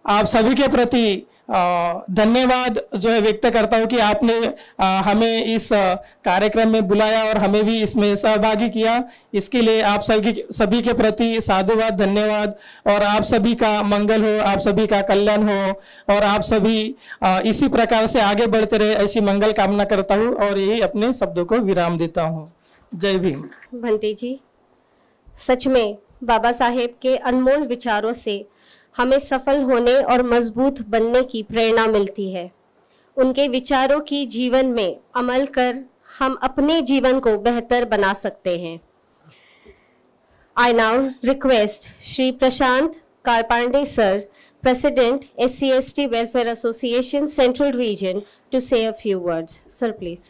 आप सभी के प्रति धन्यवाद जो है व्यक्त करता हूँ कि आपने हमें इस कार्यक्रम में बुलाया और हमें भी इसमें सहभागी किया। इसके लिए आप सभी के प्रति साधुवाद, धन्यवाद। और आप सभी का मंगल हो, आप सभी का कल्याण हो और आप सभी इसी प्रकार से आगे बढ़ते रहे, ऐसी मंगल कामना करता हूँ और यही अपने शब्दों को विराम देता हूँ। जय भीम। भंते जी, सच में बाबा साहेब के अनमोल विचारों से हमें सफल होने और मजबूत बनने की प्रेरणा मिलती है। उनके विचारों की जीवन में अमल कर हम अपने जीवन को बेहतर बना सकते हैं। I now request Shri Prashant Karpande sir, President SC/ST Welfare Association Central Region, to say a few words. Sir, please.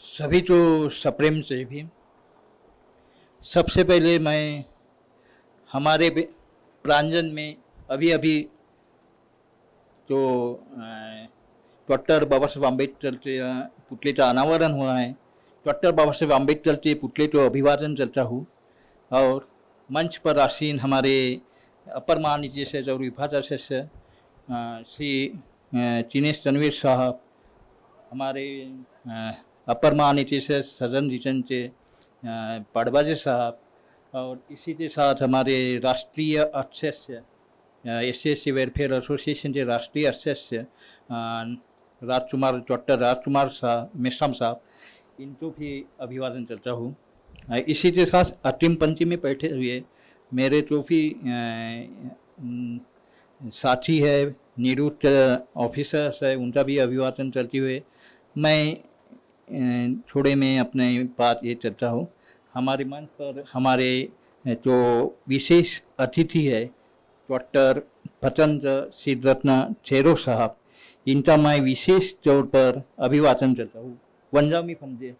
सभी को सप्रेम से भी सबसे पहले मैं हमारे प्रांगण में अभी तो डॉक्टर बाबा साहेब आम्बेडकर के पुतले का अनावरण हुआ है। डॉक्टर बाबा साहेब आम्बेडकर के पुतले को अभिवादन करता हूँ और मंच पर आसीन हमारे अपर महानिदेशक और विभागाध्यक्ष श्री चिनेश तनवीर साहब, हमारे अपर महानिदेशक सदन रीजन के पाड़बाजे साहब और इसी के साथ हमारे राष्ट्रीय अध्यक्ष SC/ST वेलफेयर एसोसिएशन के राष्ट्रीय अध्यक्ष डॉक्टर राजकुमार साहब मेश्राम साहब, इनको भी अभिवादन करता हूँ। इसी के साथ अंतिम पंक्ति में बैठे हुए मेरे जो भी साथी है, निवृत्त ऑफिसर्स है, उनका भी अभिवादन करते हुए मैं थोड़े में अपने बात ये करता हूँ। हमारे मंच पर हमारे जो विशेष अतिथि है डॉक्टर भतंद्र सिद्धरत्न चेरो साहब, इनका मैं विशेष तौर पर अभिवादन करता हूँ। वंजामी फंजे,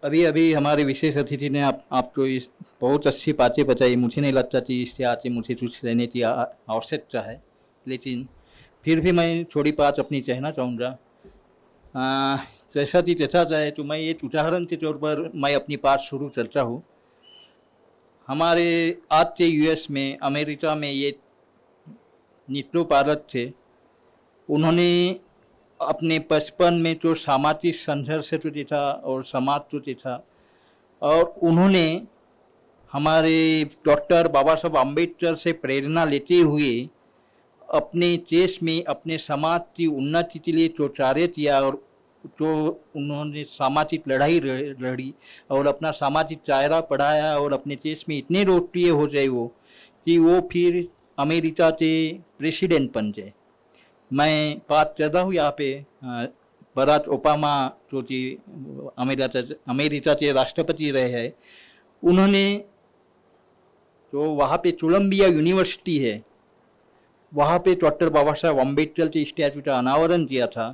अभी हमारे विशेष अतिथि ने आपको इस बहुत अच्छी बातें बताई। मुझे नहीं लगता कि इससे आगे मुझे कुछ रहने की आवश्यकता है, लेकिन फिर भी मैं थोड़ी बात अपनी कहना चाहूँगा। जैसा कि देखा जाए तो मैं एक उदाहरण के तौर पर मैं अपनी बात शुरू करता हूँ। हमारे आज के US में, अमेरिका में ये नित्यो पारक थे, उन्होंने अपने बचपन में जो सामाजिक संघर्ष जो था और समाज जो था, और उन्होंने हमारे डॉक्टर बाबा साहब अम्बेडकर से प्रेरणा लेते हुए अपने देश में अपने समाज की उन्नति के लिए जो कार्य किया और जो उन्होंने सामाजिक लड़ाई लड़ी और अपना सामाजिक दायरा बढ़ाया और अपने देश में इतने लोकप्रिय हो जाए वो कि वो फिर अमेरिका के प्रेसिडेंट बन जाए। मैं बात कर रहा हूँ यहाँ पे बराक ओबामा जो कि अमेरिका के राष्ट्रपति रहे हैं, उन्होंने जो वहाँ पे कोलंबिया यूनिवर्सिटी है वहाँ पे डॉक्टर बाबा साहब अम्बेडकर के स्टैचू का अनावरण किया था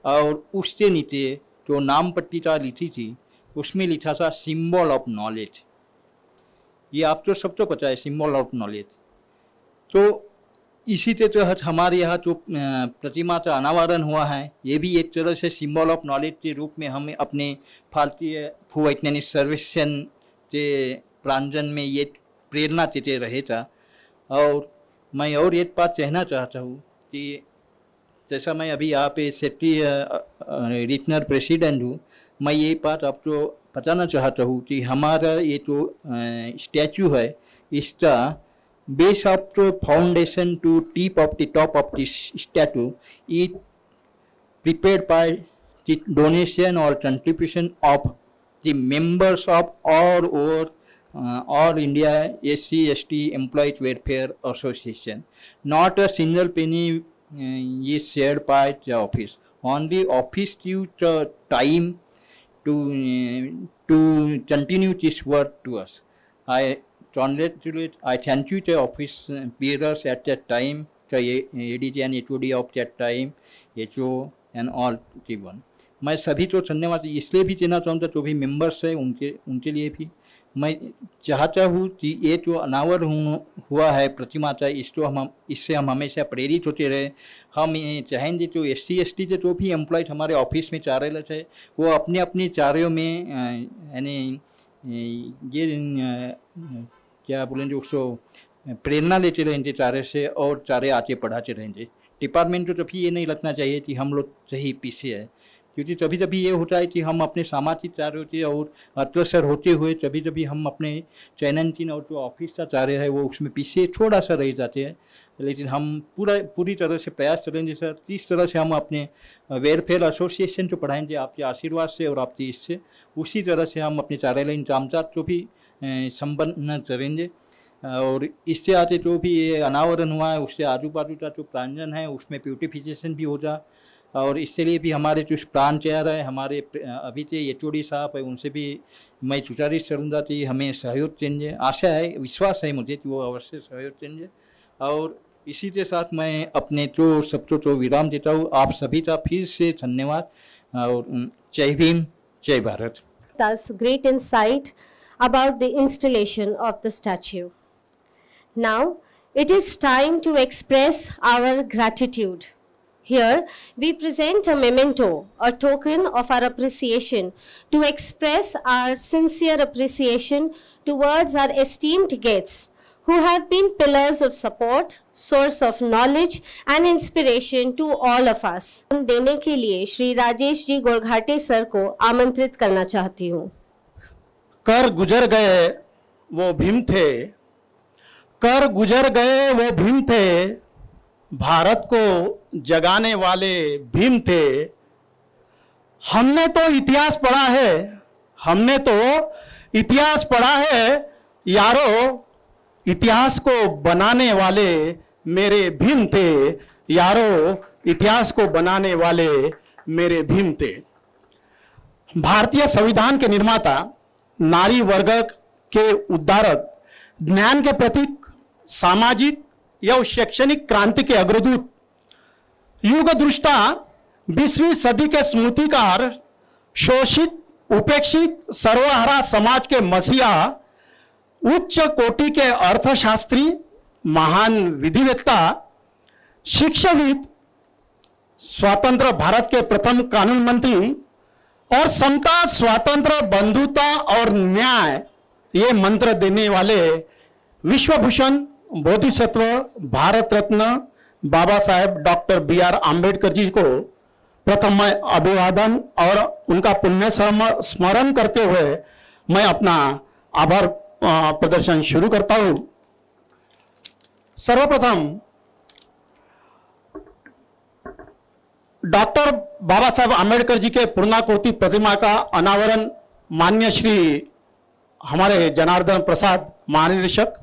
और उससे नीचे जो नाम पट्टिका लिखी थी उसमें लिखा था सिंबल ऑफ नॉलेज। ये आप तो सबको पता है सिंबल ऑफ नॉलेज। तो इसी के तहत हमारे यहाँ जो प्रतिमा का अनावरण हुआ है ये भी एक तरह से सिंबल ऑफ नॉलेज के रूप में हम अपने भारतीय भूवैज्ञानिक सर्वेक्षण के प्रांगण में ये प्रेरणा देते रहे था। और मैं और एक बात कहना चाहता हूँ कि जैसा मैं अभी यहाँ पे सेफ्टी रीजनल प्रेसिडेंट हूँ, मैं ये बात आपको बताना चाहता हूँ कि हमारा ये जो स्टैचू है इसका base of the foundation to tip of the top of this statue is prepared by the donation और contribution of the members of all India SC/ST Employees Welfare Association. Not a single penny is shared by the office. Only office gives the time to continue this work to us. I congratulate, I thank you the office bearers at that time, the ADG and HOD of that time, HO and all everyone. मैं सभी को धन्यवाद इसलिए भी देना चाहूँगा जो भी मेंबर्स हैं उनके लिए भी। मैं चाहता हूँ कि ये जो अनावरण हुआ है प्रतिमा का इससे हम हमेशा प्रेरित होते रहे। हम चाहेंगे जो SC/ST के जो भी एम्प्लॉयज हमारे ऑफिस में कार्यालय है वो अपने अपने कार्यों में यानी ये क्या बोलेंगे उसको प्रेरणा लेते रहेंगे कार्य से और कार्य आगे बढ़ाते रहेंगे। डिपार्टमेंट को कभी ये नहीं लगना चाहिए कि हम लोग सही पीछे है, क्योंकि कभी कभी ये होता है कि हम अपने सामाजिक कार्यों के और अग्रसर होते हुए कभी कभी हम अपने चयनांकन और जो ऑफिस का कार्य है वो उसमें पीछे थोड़ा सा रह जाते हैं। लेकिन हम पूरी तरह से प्रयास करेंगे सर, इस तरह से हम अपने वेलफेयर एसोसिएशन को बढ़ाएंगे आपके आशीर्वाद से और आपकी इससे, उसी तरह से हम अपने कार्यालयीन कामकाज को भी संपन्न करेंगे। और इससे आगे जो भी ये अनावरण हुआ है उससे आजू बाजू का जो प्रांगण है उसमें ब्यूटिफिकेशन भी हो जाए और इसके लिए भी हमारे जो प्राण चेयर है हमारे अभी के HOD साहब है उनसे भी मैं गुजारिश करूँगा कि हमें सहयोग देंगे। आशा है, विश्वास है मुझे कि वो अवश्य सहयोग देंगे। और इसी के साथ मैं अपने जो सबको जो विराम देता हूँ। आप सभी का फिर से धन्यवाद और जय भीम, जय Bharat. Thus, great insight about the installation of the statue. Now, it is time to express our gratitude. Here, we present a memento, a token of our appreciation, to express our sincere appreciation towards our esteemed guests, who have been pillars of support, source of knowledge and inspiration to all of us. देने के लिए Shri Rajesh ji गोरघाटे sir को आमंत्रित करना चाहती हूँ। कर गुजर गए वो भीम थे, कर गुजर गए वो भीम थे, भारत को जगाने वाले भीम थे। हमने तो इतिहास पढ़ा है, हमने तो इतिहास पढ़ा है यारो, इतिहास को बनाने वाले मेरे भीम थे यारो, इतिहास को बनाने वाले मेरे भीम थे। भारतीय संविधान के निर्माता, नारी वर्ग के उद्धारक, ज्ञान के प्रतीक, सामाजिक या शैक्षणिक क्रांति के अग्रदूत, युग दृष्टा, 20वीं सदी के स्मृतिकार, शोषित, उपेक्षित, सर्वहारा समाज के मसीहा, उच्च कोटि के अर्थशास्त्री, महान विधिवेत्ता, शिक्षाविद, स्वतंत्र भारत के प्रथम कानून मंत्री और समता, स्वातंत्र, बंधुता और न्याय ये मंत्र देने वाले विश्वभूषण, बोधिसत्व, भारत रत्न बाबा साहेब डॉक्टर BR आम्बेडकर जी को प्रथम मैं अभिवादन और उनका पुण्य स्मरण करते हुए मैं अपना आभार प्रदर्शन शुरू करता हूं। सर्वप्रथम डॉक्टर बाबा साहब आम्बेडकर जी के पूर्णाकृति प्रतिमा का अनावरण माननीय श्री हमारे जनार्दन प्रसाद महानिदेशक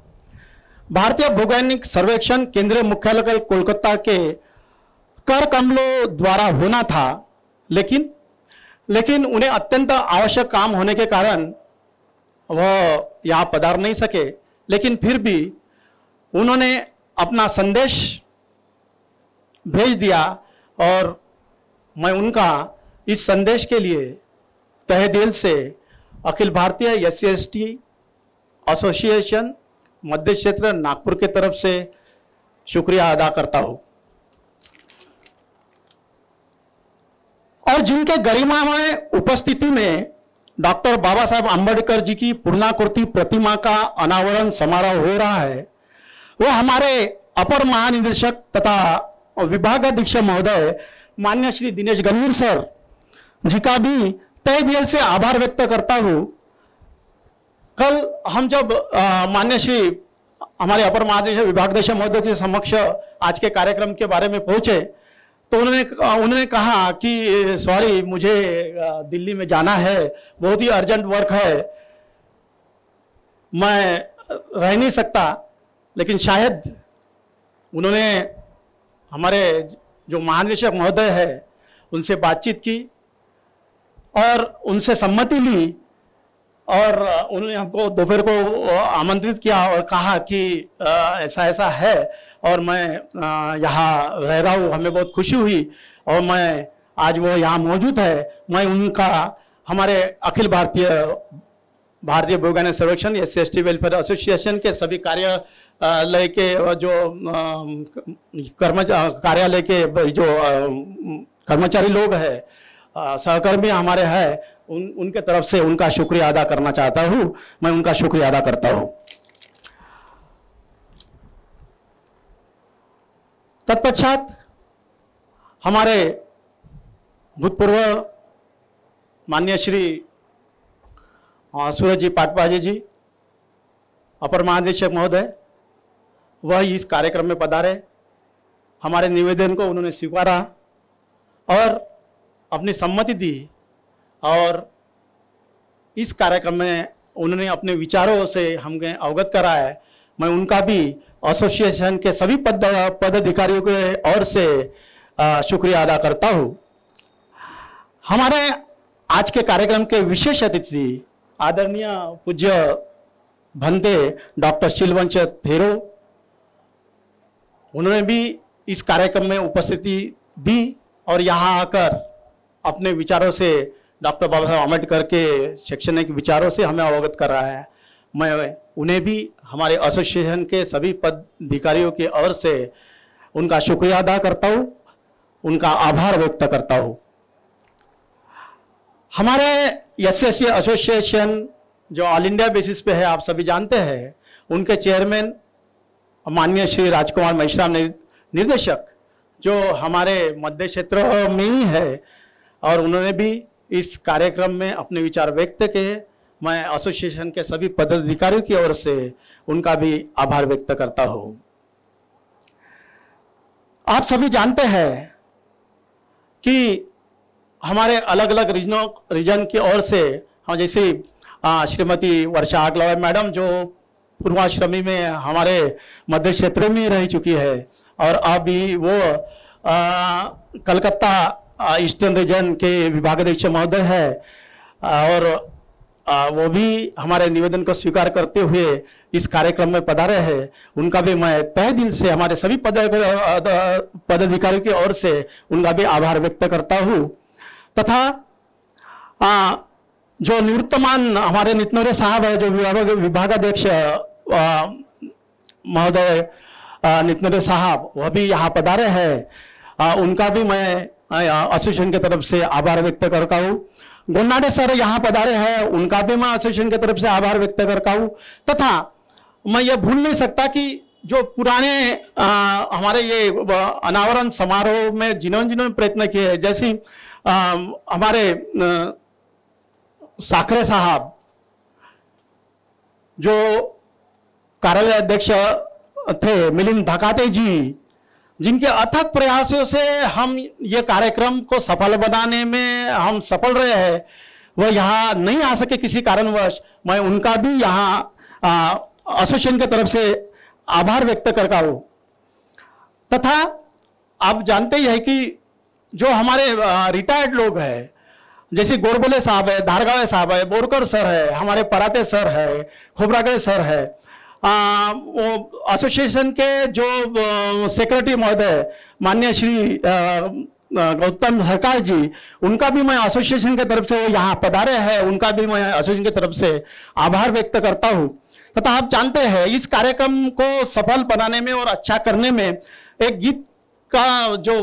भारतीय भूवैज्ञानिक सर्वेक्षण केंद्रीय मुख्यालय कोलकाता के कर कमलों द्वारा होना था, लेकिन उन्हें अत्यंत आवश्यक काम होने के कारण वह यहाँ पधार नहीं सके, लेकिन फिर भी उन्होंने अपना संदेश भेज दिया और मैं उनका इस संदेश के लिए तहे दिल से अखिल भारतीय SC/ST एसोसिएशन मध्य क्षेत्र नागपुर के तरफ से शुक्रिया अदा करता हूं। और जिनके गरिमामय उपस्थिति में डॉक्टर बाबा साहब आम्बेडकर जी की पूर्णाकृति प्रतिमा का अनावरण समारोह हो रहा है, वो हमारे अपर महानिदेशक तथा विभागाध्यक्ष महोदय माननीय श्री दिनेश गंभीर सर जी का भी तहे दिल से आभार व्यक्त करता हूं। कल हम जब माननीय श्री हमारे अपर महानिदेशक विभागाध्यक्ष महोदय के समक्ष आज के कार्यक्रम के बारे में पहुंचे तो उन्होंने कहा कि सॉरी मुझे दिल्ली में जाना है, बहुत ही अर्जेंट वर्क है, मैं रह नहीं सकता। लेकिन शायद उन्होंने हमारे जो महानिदेशक महोदय है उनसे बातचीत की और उनसे सम्मति ली और उन्होंने हमको दोपहर को आमंत्रित किया और कहा कि ऐसा ऐसा है और मैं यहाँ रह रहा हूँ, हमें बहुत खुशी हुई और मैं आज वो यहाँ मौजूद है। मैं उनका हमारे अखिल भारतीय भूवैज्ञानिक सर्वेक्षण SC/ST वेलफेयर एसोसिएशन के सभी कार्यालय के जो कार्यालय के जो कर्मचारी लोग हैं, सहकर्मी हमारे हैं, उनके तरफ से उनका शुक्रिया अदा करना चाहता हूँ। मैं उनका शुक्रिया अदा करता हूँ। तत्पश्चात हमारे भूतपूर्व माननीय श्री सूरज जी पाटपाजी जी अपर महानिदेशक महोदय, वह इस कार्यक्रम में पधारे। हमारे निवेदन को उन्होंने स्वीकारा और अपनी सम्मति दी और इस कार्यक्रम में उन्होंने अपने विचारों से हमें अवगत कराया। मैं उनका भी एसोसिएशन के सभी पदाधिकारियों के ओर से शुक्रिया अदा करता हूँ। हमारे आज के कार्यक्रम के विशेष अतिथि आदरणीय पूज्य भंते डॉक्टर शीलवंश थेरो, उन्होंने भी इस कार्यक्रम में उपस्थिति दी और यहाँ आकर अपने विचारों से डॉक्टर बाबा साहब आम्बेडकर के शैक्षणिक विचारों से हमें अवगत कर रहा है। मैं उन्हें भी हमारे एसोसिएशन के सभी पदाधिकारियों की ओर से उनका शुक्रिया अदा करता हूँ, उनका आभार व्यक्त करता हूँ। हमारे SC/ST एसोसिएशन जो ऑल इंडिया बेसिस पे है, आप सभी जानते हैं, उनके चेयरमैन माननीय श्री राजकुमार महिश्राम निर्देशक जो हमारे मध्य क्षेत्र में ही है और उन्होंने भी इस कार्यक्रम में अपने विचार व्यक्त किए। मैं एसोसिएशन के सभी पदाधिकारियों की ओर से उनका भी आभार व्यक्त करता हूं। आप सभी जानते हैं कि हमारे अलग अलग रीजन की ओर से हम जैसे श्रीमती वर्षा आगलावा मैडम जो पूर्वाश्रमी में हमारे मध्य क्षेत्र में रह चुकी है और अभी वो कलकत्ता ईस्टर्न रीजन के विभागाध्यक्ष महोदय है और वो भी हमारे निवेदन को स्वीकार करते हुए इस कार्यक्रम में पधारे हैं। उनका भी मैं तहे दिल से हमारे सभी पदाधिकारियों की ओर से उनका भी आभार व्यक्त करता हूँ। तथा जो निवृत्तमान हमारे नितनोरे साहब है जो विभागाध्यक्ष महोदय नितनोरे साहब, वह भी यहाँ पधारे हैं। उनका भी मैं एसोसिएशन की तरफ से आभार व्यक्त करता हूँ। गोन्नाडे सर यहाँ पधारे हैं, उनका भी मैं एसोसिएशन की तरफ से आभार व्यक्त करता हूँ। तथा मैं ये भूल नहीं सकता कि जो पुराने हमारे ये अनावरण समारोह में जिन्होंने प्रयत्न किए हैं, जैसे हमारे साखरे साहब, जो कार्यालय अध्यक्ष थे मिलिंद धकाते जी, जिनके अथक प्रयासों से हम ये कार्यक्रम को सफल बनाने में हम सफल रहे हैं, वह यहाँ नहीं आ सके किसी कारणवश। मैं उनका भी यहाँ एसोसिएशन की तरफ से आभार व्यक्त करता हूँ। तथा आप जानते ही हैं कि जो हमारे रिटायर्ड लोग हैं, जैसे गोरबले साहब है, धारगावे साहब है, बोरकर सर है, हमारे पराते सर है, खोबरागढ़े सर है, वो एसोसिएशन के जो सेक्रेटरी महोदय माननीय श्री गौतम सरकार जी, उनका भी मैं एसोसिएशन की तरफ से वो यहाँ पधारे हैं, उनका भी मैं एसोसिएशन की तरफ से आभार व्यक्त करता हूँ। तथा आप जानते हैं इस कार्यक्रम को सफल बनाने में और अच्छा करने में एक गीत का जो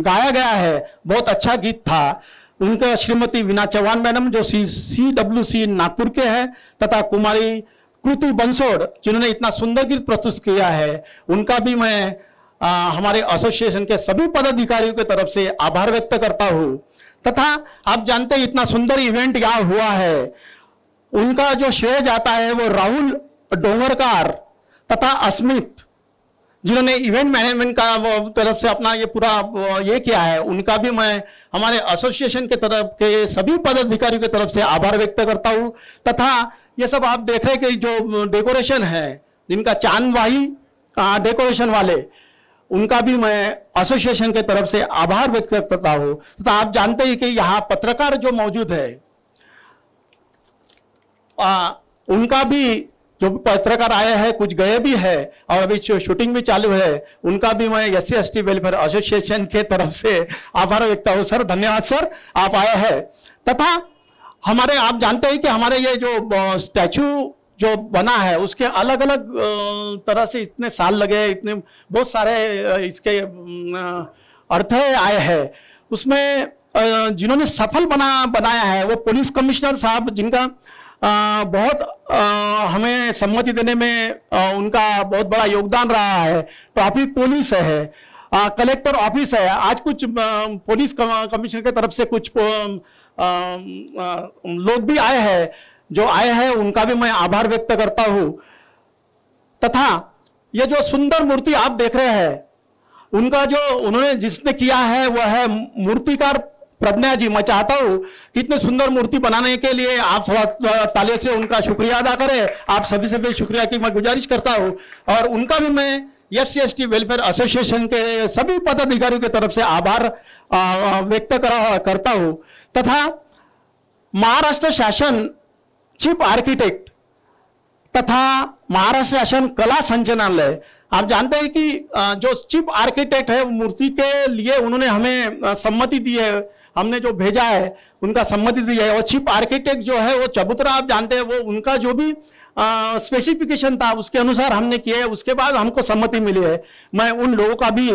गाया गया है, बहुत अच्छा गीत था। उनका श्रीमती वीना चौहान मैडम जो CWC नागपुर के हैं, तथा कुमारी कृति बंसोड़ जिन्होंने इतना सुंदर गीत प्रस्तुत किया है, उनका भी मैं हमारे एसोसिएशन के सभी पदाधिकारियों की तरफ से आभार व्यक्त करता हूँ। तथा आप जानते हैं इतना सुंदर इवेंट यहाँ हुआ है, उनका जो श्रेय जाता है वो राहुल डोंगरकार तथा अस्मित जिन्होंने इवेंट मैनेजमेंट का वो तरफ से अपना ये पूरा ये किया है, उनका भी मैं हमारे एसोसिएशन के तरफ के सभी पदाधिकारियों की तरफ से आभार व्यक्त करता हूँ। तथा ये सब आप देख रहे हैं कि जो डेकोरेशन है, जिनका चांदवाही डेकोरेशन वाले, उनका भी मैं एसोसिएशन के तरफ से आभार व्यक्त करता हूँ। तथा आप जानते हैं कि यहाँ पत्रकार जो मौजूद है, उनका भी जो पत्रकार आए हैं, कुछ गए भी है और अभी शूटिंग भी चालू है, उनका भी मैं SC/ST वेलफेयर एसोसिएशन के तरफ से आभार व्यक्त हूँ। सर धन्यवाद सर, आप आए हैं। तथा हमारे आप जानते हैं कि हमारे ये जो स्टैचू जो बना है उसके अलग अलग तरह से इतने साल लगे, इतने बहुत सारे इसके अर्थ आए हैं। उसमें जिन्होंने सफल बनाया है वो पुलिस कमिश्नर साहब, जिनका बहुत हमें सम्मति देने में उनका बहुत बड़ा योगदान रहा है। ट्रैफिक पुलिस है, कलेक्टर ऑफिस है, आज कुछ पुलिस कमिश्नर की तरफ से कुछ लोग भी आए हैं, जो आए हैं उनका भी मैं आभार व्यक्त करता हूँ। तथा ये जो सुंदर मूर्ति आप देख रहे हैं, उनका जो उन्होंने जिसने किया है वह है मूर्तिकार प्रज्ञा जी। मैं चाहता हूं कि इतने सुंदर मूर्ति बनाने के लिए आप थोड़ा तालियों से उनका शुक्रिया अदा करें। आप सभी से भी शुक्रिया की मैं गुजारिश करता हूं। और उनका भी मैं SC/ST वेलफेयर एसोसिएशन के सभी पदाधिकारियों की तरफ से आभार व्यक्त करता हूं। तथा महाराष्ट्र शासन चीफ आर्किटेक्ट तथा महाराष्ट्र शासन कला संचालनालय, आप जानते हैं कि जो चीफ आर्किटेक्ट है मूर्ति के लिए उन्होंने हमें सम्मति दी है, हमने जो भेजा है उनका सम्मति दी है। और चीफ आर्किटेक्ट जो है वो चबूतरा आप जानते हैं, वो उनका जो भी स्पेसिफिकेशन था उसके अनुसार हमने किया है, उसके बाद हमको सम्मति मिली है। मैं उन लोगों का भी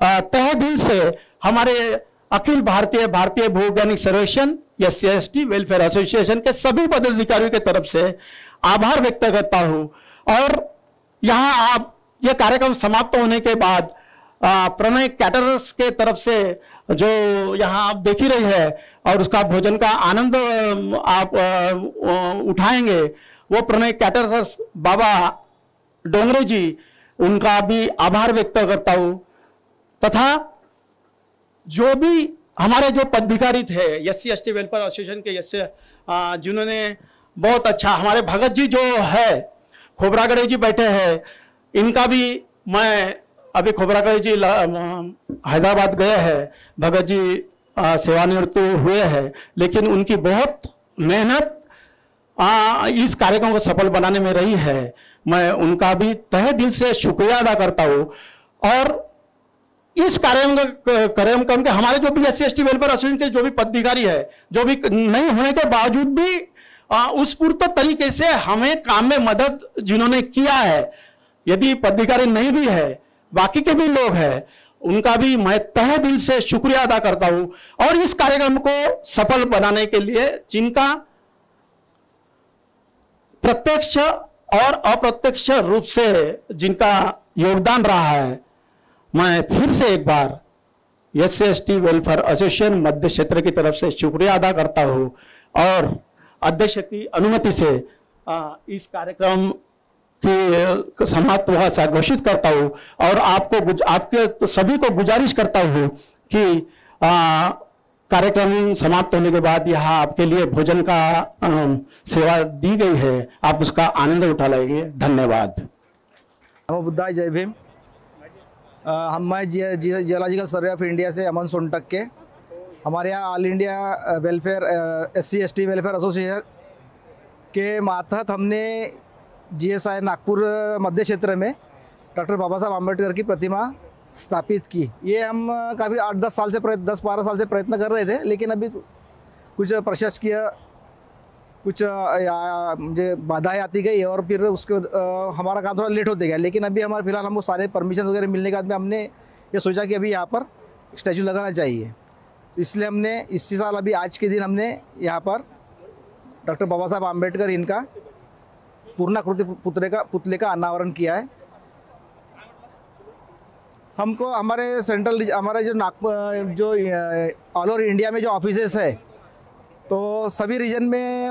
तहे दिल से हमारे अखिल भारतीय भूवैज्ञानिक सर्वेक्षण SC/ST वेलफेयर एसोसिएशन के सभी पदाधिकारियों की तरफ से आभार व्यक्त करता हूँ। और यहाँ आप ये कार्यक्रम समाप्त होने के बाद प्रणय कैटरर्स के तरफ से जो यहाँ आप देख ही रही है और उसका भोजन का आनंद आप उठाएंगे, वो प्रणय कैटरर्स बाबा डोंगरे जी, उनका भी आभार व्यक्त करता हूँ। तथा जो भी हमारे जो पदाधिकारी थे SC/ST वेलफेयर एसोसिएशन के जिन्होंने बहुत अच्छा, हमारे भगत जी जो है खोबरागढ़े जी बैठे हैं, इनका भी मैं अभी खोबरागढ़ जी हैदराबाद गए हैं, भगत जी सेवानिवृत्त हुए हैं, लेकिन उनकी बहुत मेहनत इस कार्यक्रम को सफल बनाने में रही है। मैं उनका भी तहे दिल से शुक्रिया अदा करता हूँ। और इस कार्यक्रम के हमारे जो भी SC/ST वेलफेयर एसोसिएशन के जो भी पदाधिकारी है, जो भी नहीं होने के बावजूद भी उस पूर्ण तरीके से हमें काम में मदद जिन्होंने किया है, यदि पदाधिकारी नहीं भी है, बाकी के भी लोग हैं, उनका भी मैं तहे दिल से शुक्रिया अदा करता हूं। और इस कार्यक्रम को सफल बनाने के लिए जिनका प्रत्यक्ष और अप्रत्यक्ष रूप से जिनका योगदान रहा है, मैं फिर से एक बार SC/ST वेलफेयर एसोसिएशन मध्य क्षेत्र की तरफ से शुक्रिया अदा करता हूं। और अध्यक्ष की अनुमति से इस कार्यक्रम की समाप्त हुआ सा घोषित करता हूँ और आपके सभी को गुजारिश करता हूँ कि कार्यक्रम समाप्त होने के बाद यहाँ आपके लिए भोजन का सेवा दी गई है, आप उसका आनंद उठा लेंगे। धन्यवाद। नमो बुद्धाय, जय भीम। मैं जियोलॉजिकल सर्वे ऑफ इंडिया से अमन सोनटक के, हमारे यहाँ all India welfare SC/ST welfare association के मातहत हमने GSI नागपुर मध्य क्षेत्र में डॉक्टर बाबा साहब आम्बेडकर की प्रतिमा स्थापित की। ये हम काफ़ी 8-10 साल से 10-12 साल से प्रयत्न कर रहे थे, लेकिन अभी कुछ प्रशासकीय कुछ मुझे बाधाएं आती गई और फिर उसके हमारा काम थोड़ा लेट होते गया। लेकिन अभी हमारे फिलहाल हमको सारे परमिशन वगैरह मिलने के बाद में हमने ये सोचा कि अभी यहाँ पर स्टैचू लगाना चाहिए, इसलिए हमने इसी साल अभी आज के दिन हमने यहाँ पर डॉक्टर बाबा साहब आम्बेडकर इनका पूर्णाकृति पुतले का अनावरण किया है। हमको हमारे हमारे जो ऑल ओवर इंडिया में जो ऑफिसेस है, तो सभी रीजन में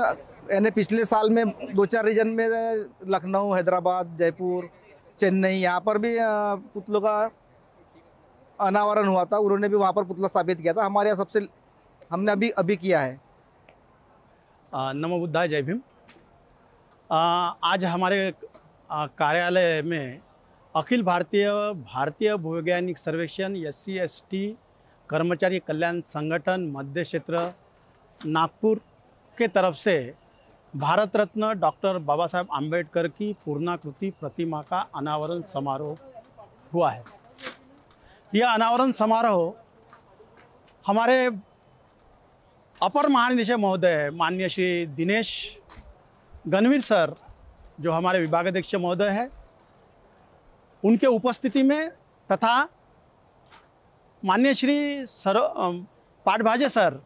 यानी पिछले साल में 2-4 रीजन में लखनऊ, हैदराबाद, जयपुर, चेन्नई, यहाँ पर भी पुतलों का अनावरण हुआ था। उन्होंने भी वहाँ पर पुतला स्थापित किया था। हमारे यहाँ हमने अभी किया है। नमो बुद्धाय, जय भीम। आज हमारे कार्यालय में अखिल भारतीय भूवैज्ञानिक सर्वेक्षण SC/ST कर्मचारी कल्याण संगठन मध्य क्षेत्र नागपुर के तरफ से भारत रत्न डॉक्टर बाबा साहब आम्बेडकर की पूर्णाकृति प्रतिमा का अनावरण समारोह हुआ है। यह अनावरण समारोह हमारे अपर महानिदेशक महोदय माननीय श्री दिनेश गणवीर सर, जो हमारे विभागाध्यक्ष महोदय है, उनके उपस्थिति में तथा माननीय श्री पाटभाजे सर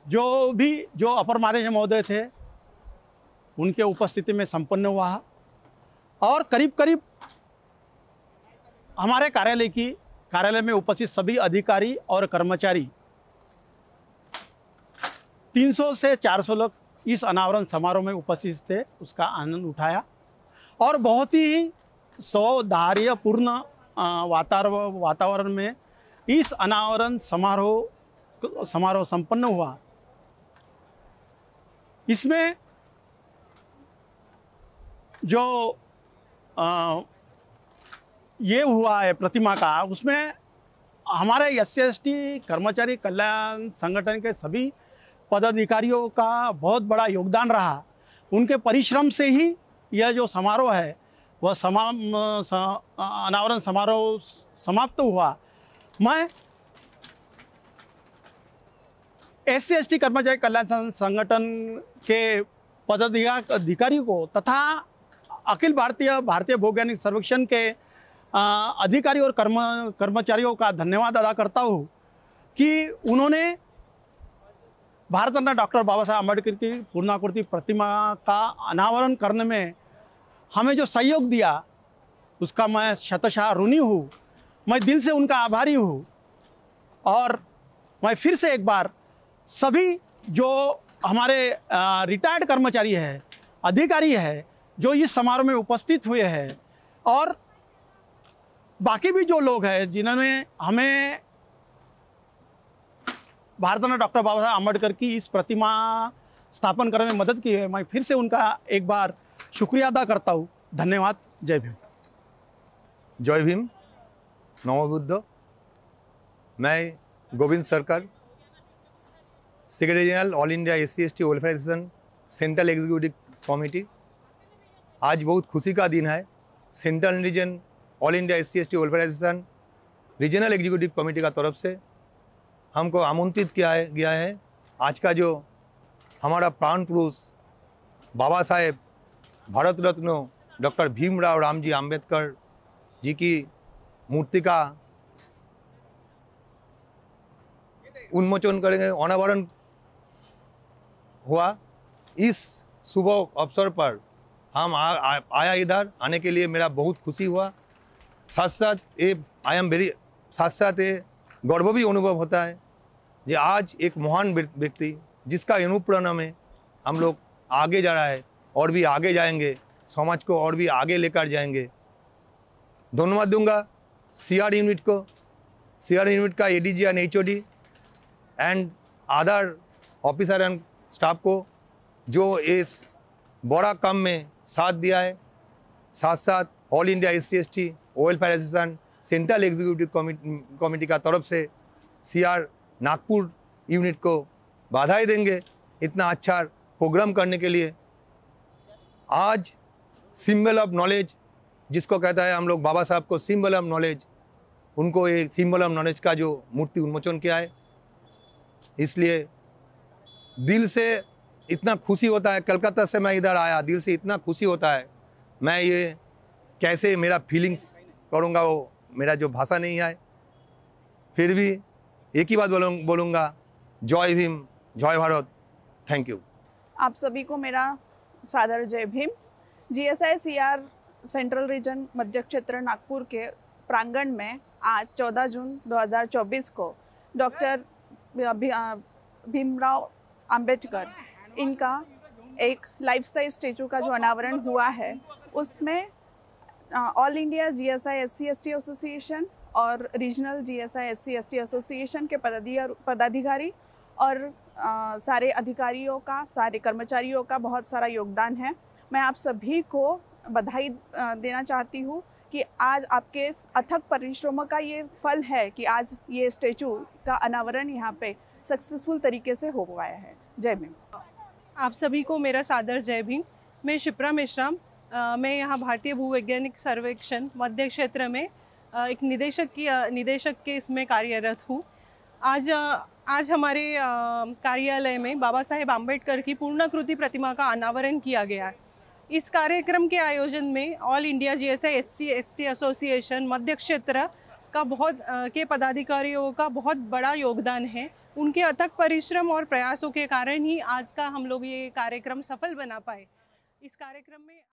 जो अपर महानिदेशक महोदय थे, उनके उपस्थिति में संपन्न हुआ। और करीब हमारे कार्यालय में उपस्थित सभी अधिकारी और कर्मचारी 300 से 400 लोग इस अनावरण समारोह में उपस्थित थे, उसका आनंद उठाया और बहुत ही सौहार्दपूर्ण वातावरण में इस अनावरण समारोह संपन्न हुआ। इसमें जो ये हुआ है प्रतिमा का, उसमें हमारे SC/ST कर्मचारी कल्याण संगठन के सभी पदाधिकारियों का बहुत बड़ा योगदान रहा। उनके परिश्रम से ही यह जो समारोह है वह अनावरण समारोह समाप्त हुआ। मैं SC/ST कर्मचारी कल्याण संगठन के पदाधिकारियों को तथा अखिल भारतीय वैज्ञानिक सर्वेक्षण के अधिकारी और कर्मचारियों का धन्यवाद अदा करता हूँ कि उन्होंने भारत रत्न डॉक्टर बाबा साहब आम्बेडकर की पूर्णाकृति प्रतिमा का अनावरण करने में हमें जो सहयोग दिया, उसका मैं शतशः ऋणी हूँ। मैं दिल से उनका आभारी हूँ। और मैं फिर से एक बार सभी जो हमारे रिटायर्ड कर्मचारी है, अधिकारी है, जो इस समारोह में उपस्थित हुए हैं, और बाकी भी जो लोग हैं जिन्होंने हमें भारत रत्न डॉक्टर बाबा साहब आम्बेडकर की इस प्रतिमा स्थापन करने में मदद की है, मैं फिर से उनका एक बार शुक्रिया अदा करता हूँ। धन्यवाद। जय भीम। जय भीम। नमो बुद्ध। मैं गोविंद सरकार, secretary general all India SC/ST welfare association central executive committee. आज बहुत खुशी का दिन है। Central region all India SC/ST welfare association regional executive committee का तरफ से हमको आमंत्रित किया गया है। आज का जो हमारा प्राण पुरुष बाबा साहेब भारत रत्न डॉक्टर भीमराव रामजी आम्बेडकर जी की मूर्ति का उन्मोचन करेंगे, अनावरण हुआ। इस शुभ अवसर पर हम आया इधर आने के लिए मेरा बहुत खुशी हुआ। साथ साथ ये गर्व भी अनुभव होता है कि आज एक महान व्यक्ति जिसका अनुप्रेरणा में हम लोग आगे जा रहा है, और भी आगे जाएंगे, समाज को और भी आगे लेकर जाएंगे। धन्यवाद दूंगा CR यूनिट को, CR यूनिट का ADG and HOD and other officer and staff को जो इस बड़ा काम में साथ दिया है। साथ साथ all India SC/ST welfare association central executive committee का तरफ से CR नागपुर यूनिट को बधाई देंगे इतना अच्छा प्रोग्राम करने के लिए। आज सिंबल ऑफ नॉलेज जिसको कहता है हम लोग, बाबा साहब को सिंबल ऑफ नॉलेज, उनको एक सिंबल ऑफ नॉलेज का जो मूर्ति उन्मोचन किया है, इसलिए दिल से इतना खुशी होता है। कलकत्ता से मैं इधर आया, दिल से इतना खुशी होता है, मैं ये कैसे मेरा फीलिंग्स करूँगा वो मेरा जो भाषा नहीं है। फिर भी एक ही बात बोलूँगा, जय भीम, जय भारत, थैंक यू। आप सभी को मेरा सादर जय Bhim. GSI CR central region मध्य क्षेत्र नागपुर के प्रांगण में आज 14 जून 2024 को डॉक्टर भीमराव अंबेडकर इनका एक लाइफ साइज स्टेचू का जो अनावरण हुआ है, उसमें all India GSI SC/ST association और रीजनल GSI SC/ST एसोसिएशन के पदाधिकारी और सारे अधिकारियों का, सारे कर्मचारियों का बहुत सारा योगदान है। मैं आप सभी को बधाई देना चाहती हूँ कि आज आपके अथक परिश्रमों का ये फल है कि आज ये स्टेचू का अनावरण यहाँ पे सक्सेसफुल तरीके से हो पाया है। जय भीम। आप सभी को मेरा सादर जय भीम। मैं शिप्रा मेश्राम, मैं यहाँ भारतीय भूवैज्ञानिक सर्वेक्षण मध्य क्षेत्र में एक निदेशक के इसमें कार्यरत हूँ। आज हमारे कार्यालय में बाबा साहेब आम्बेडकर की पूर्णाकृति प्रतिमा का अनावरण किया गया है। इस कार्यक्रम के आयोजन में all India GSI SC/ST association मध्य क्षेत्र का के पदाधिकारियों का बहुत बड़ा योगदान है। उनके अथक परिश्रम और प्रयासों के कारण ही आज का हम लोग ये कार्यक्रम सफल बना पाए। इस कार्यक्रम में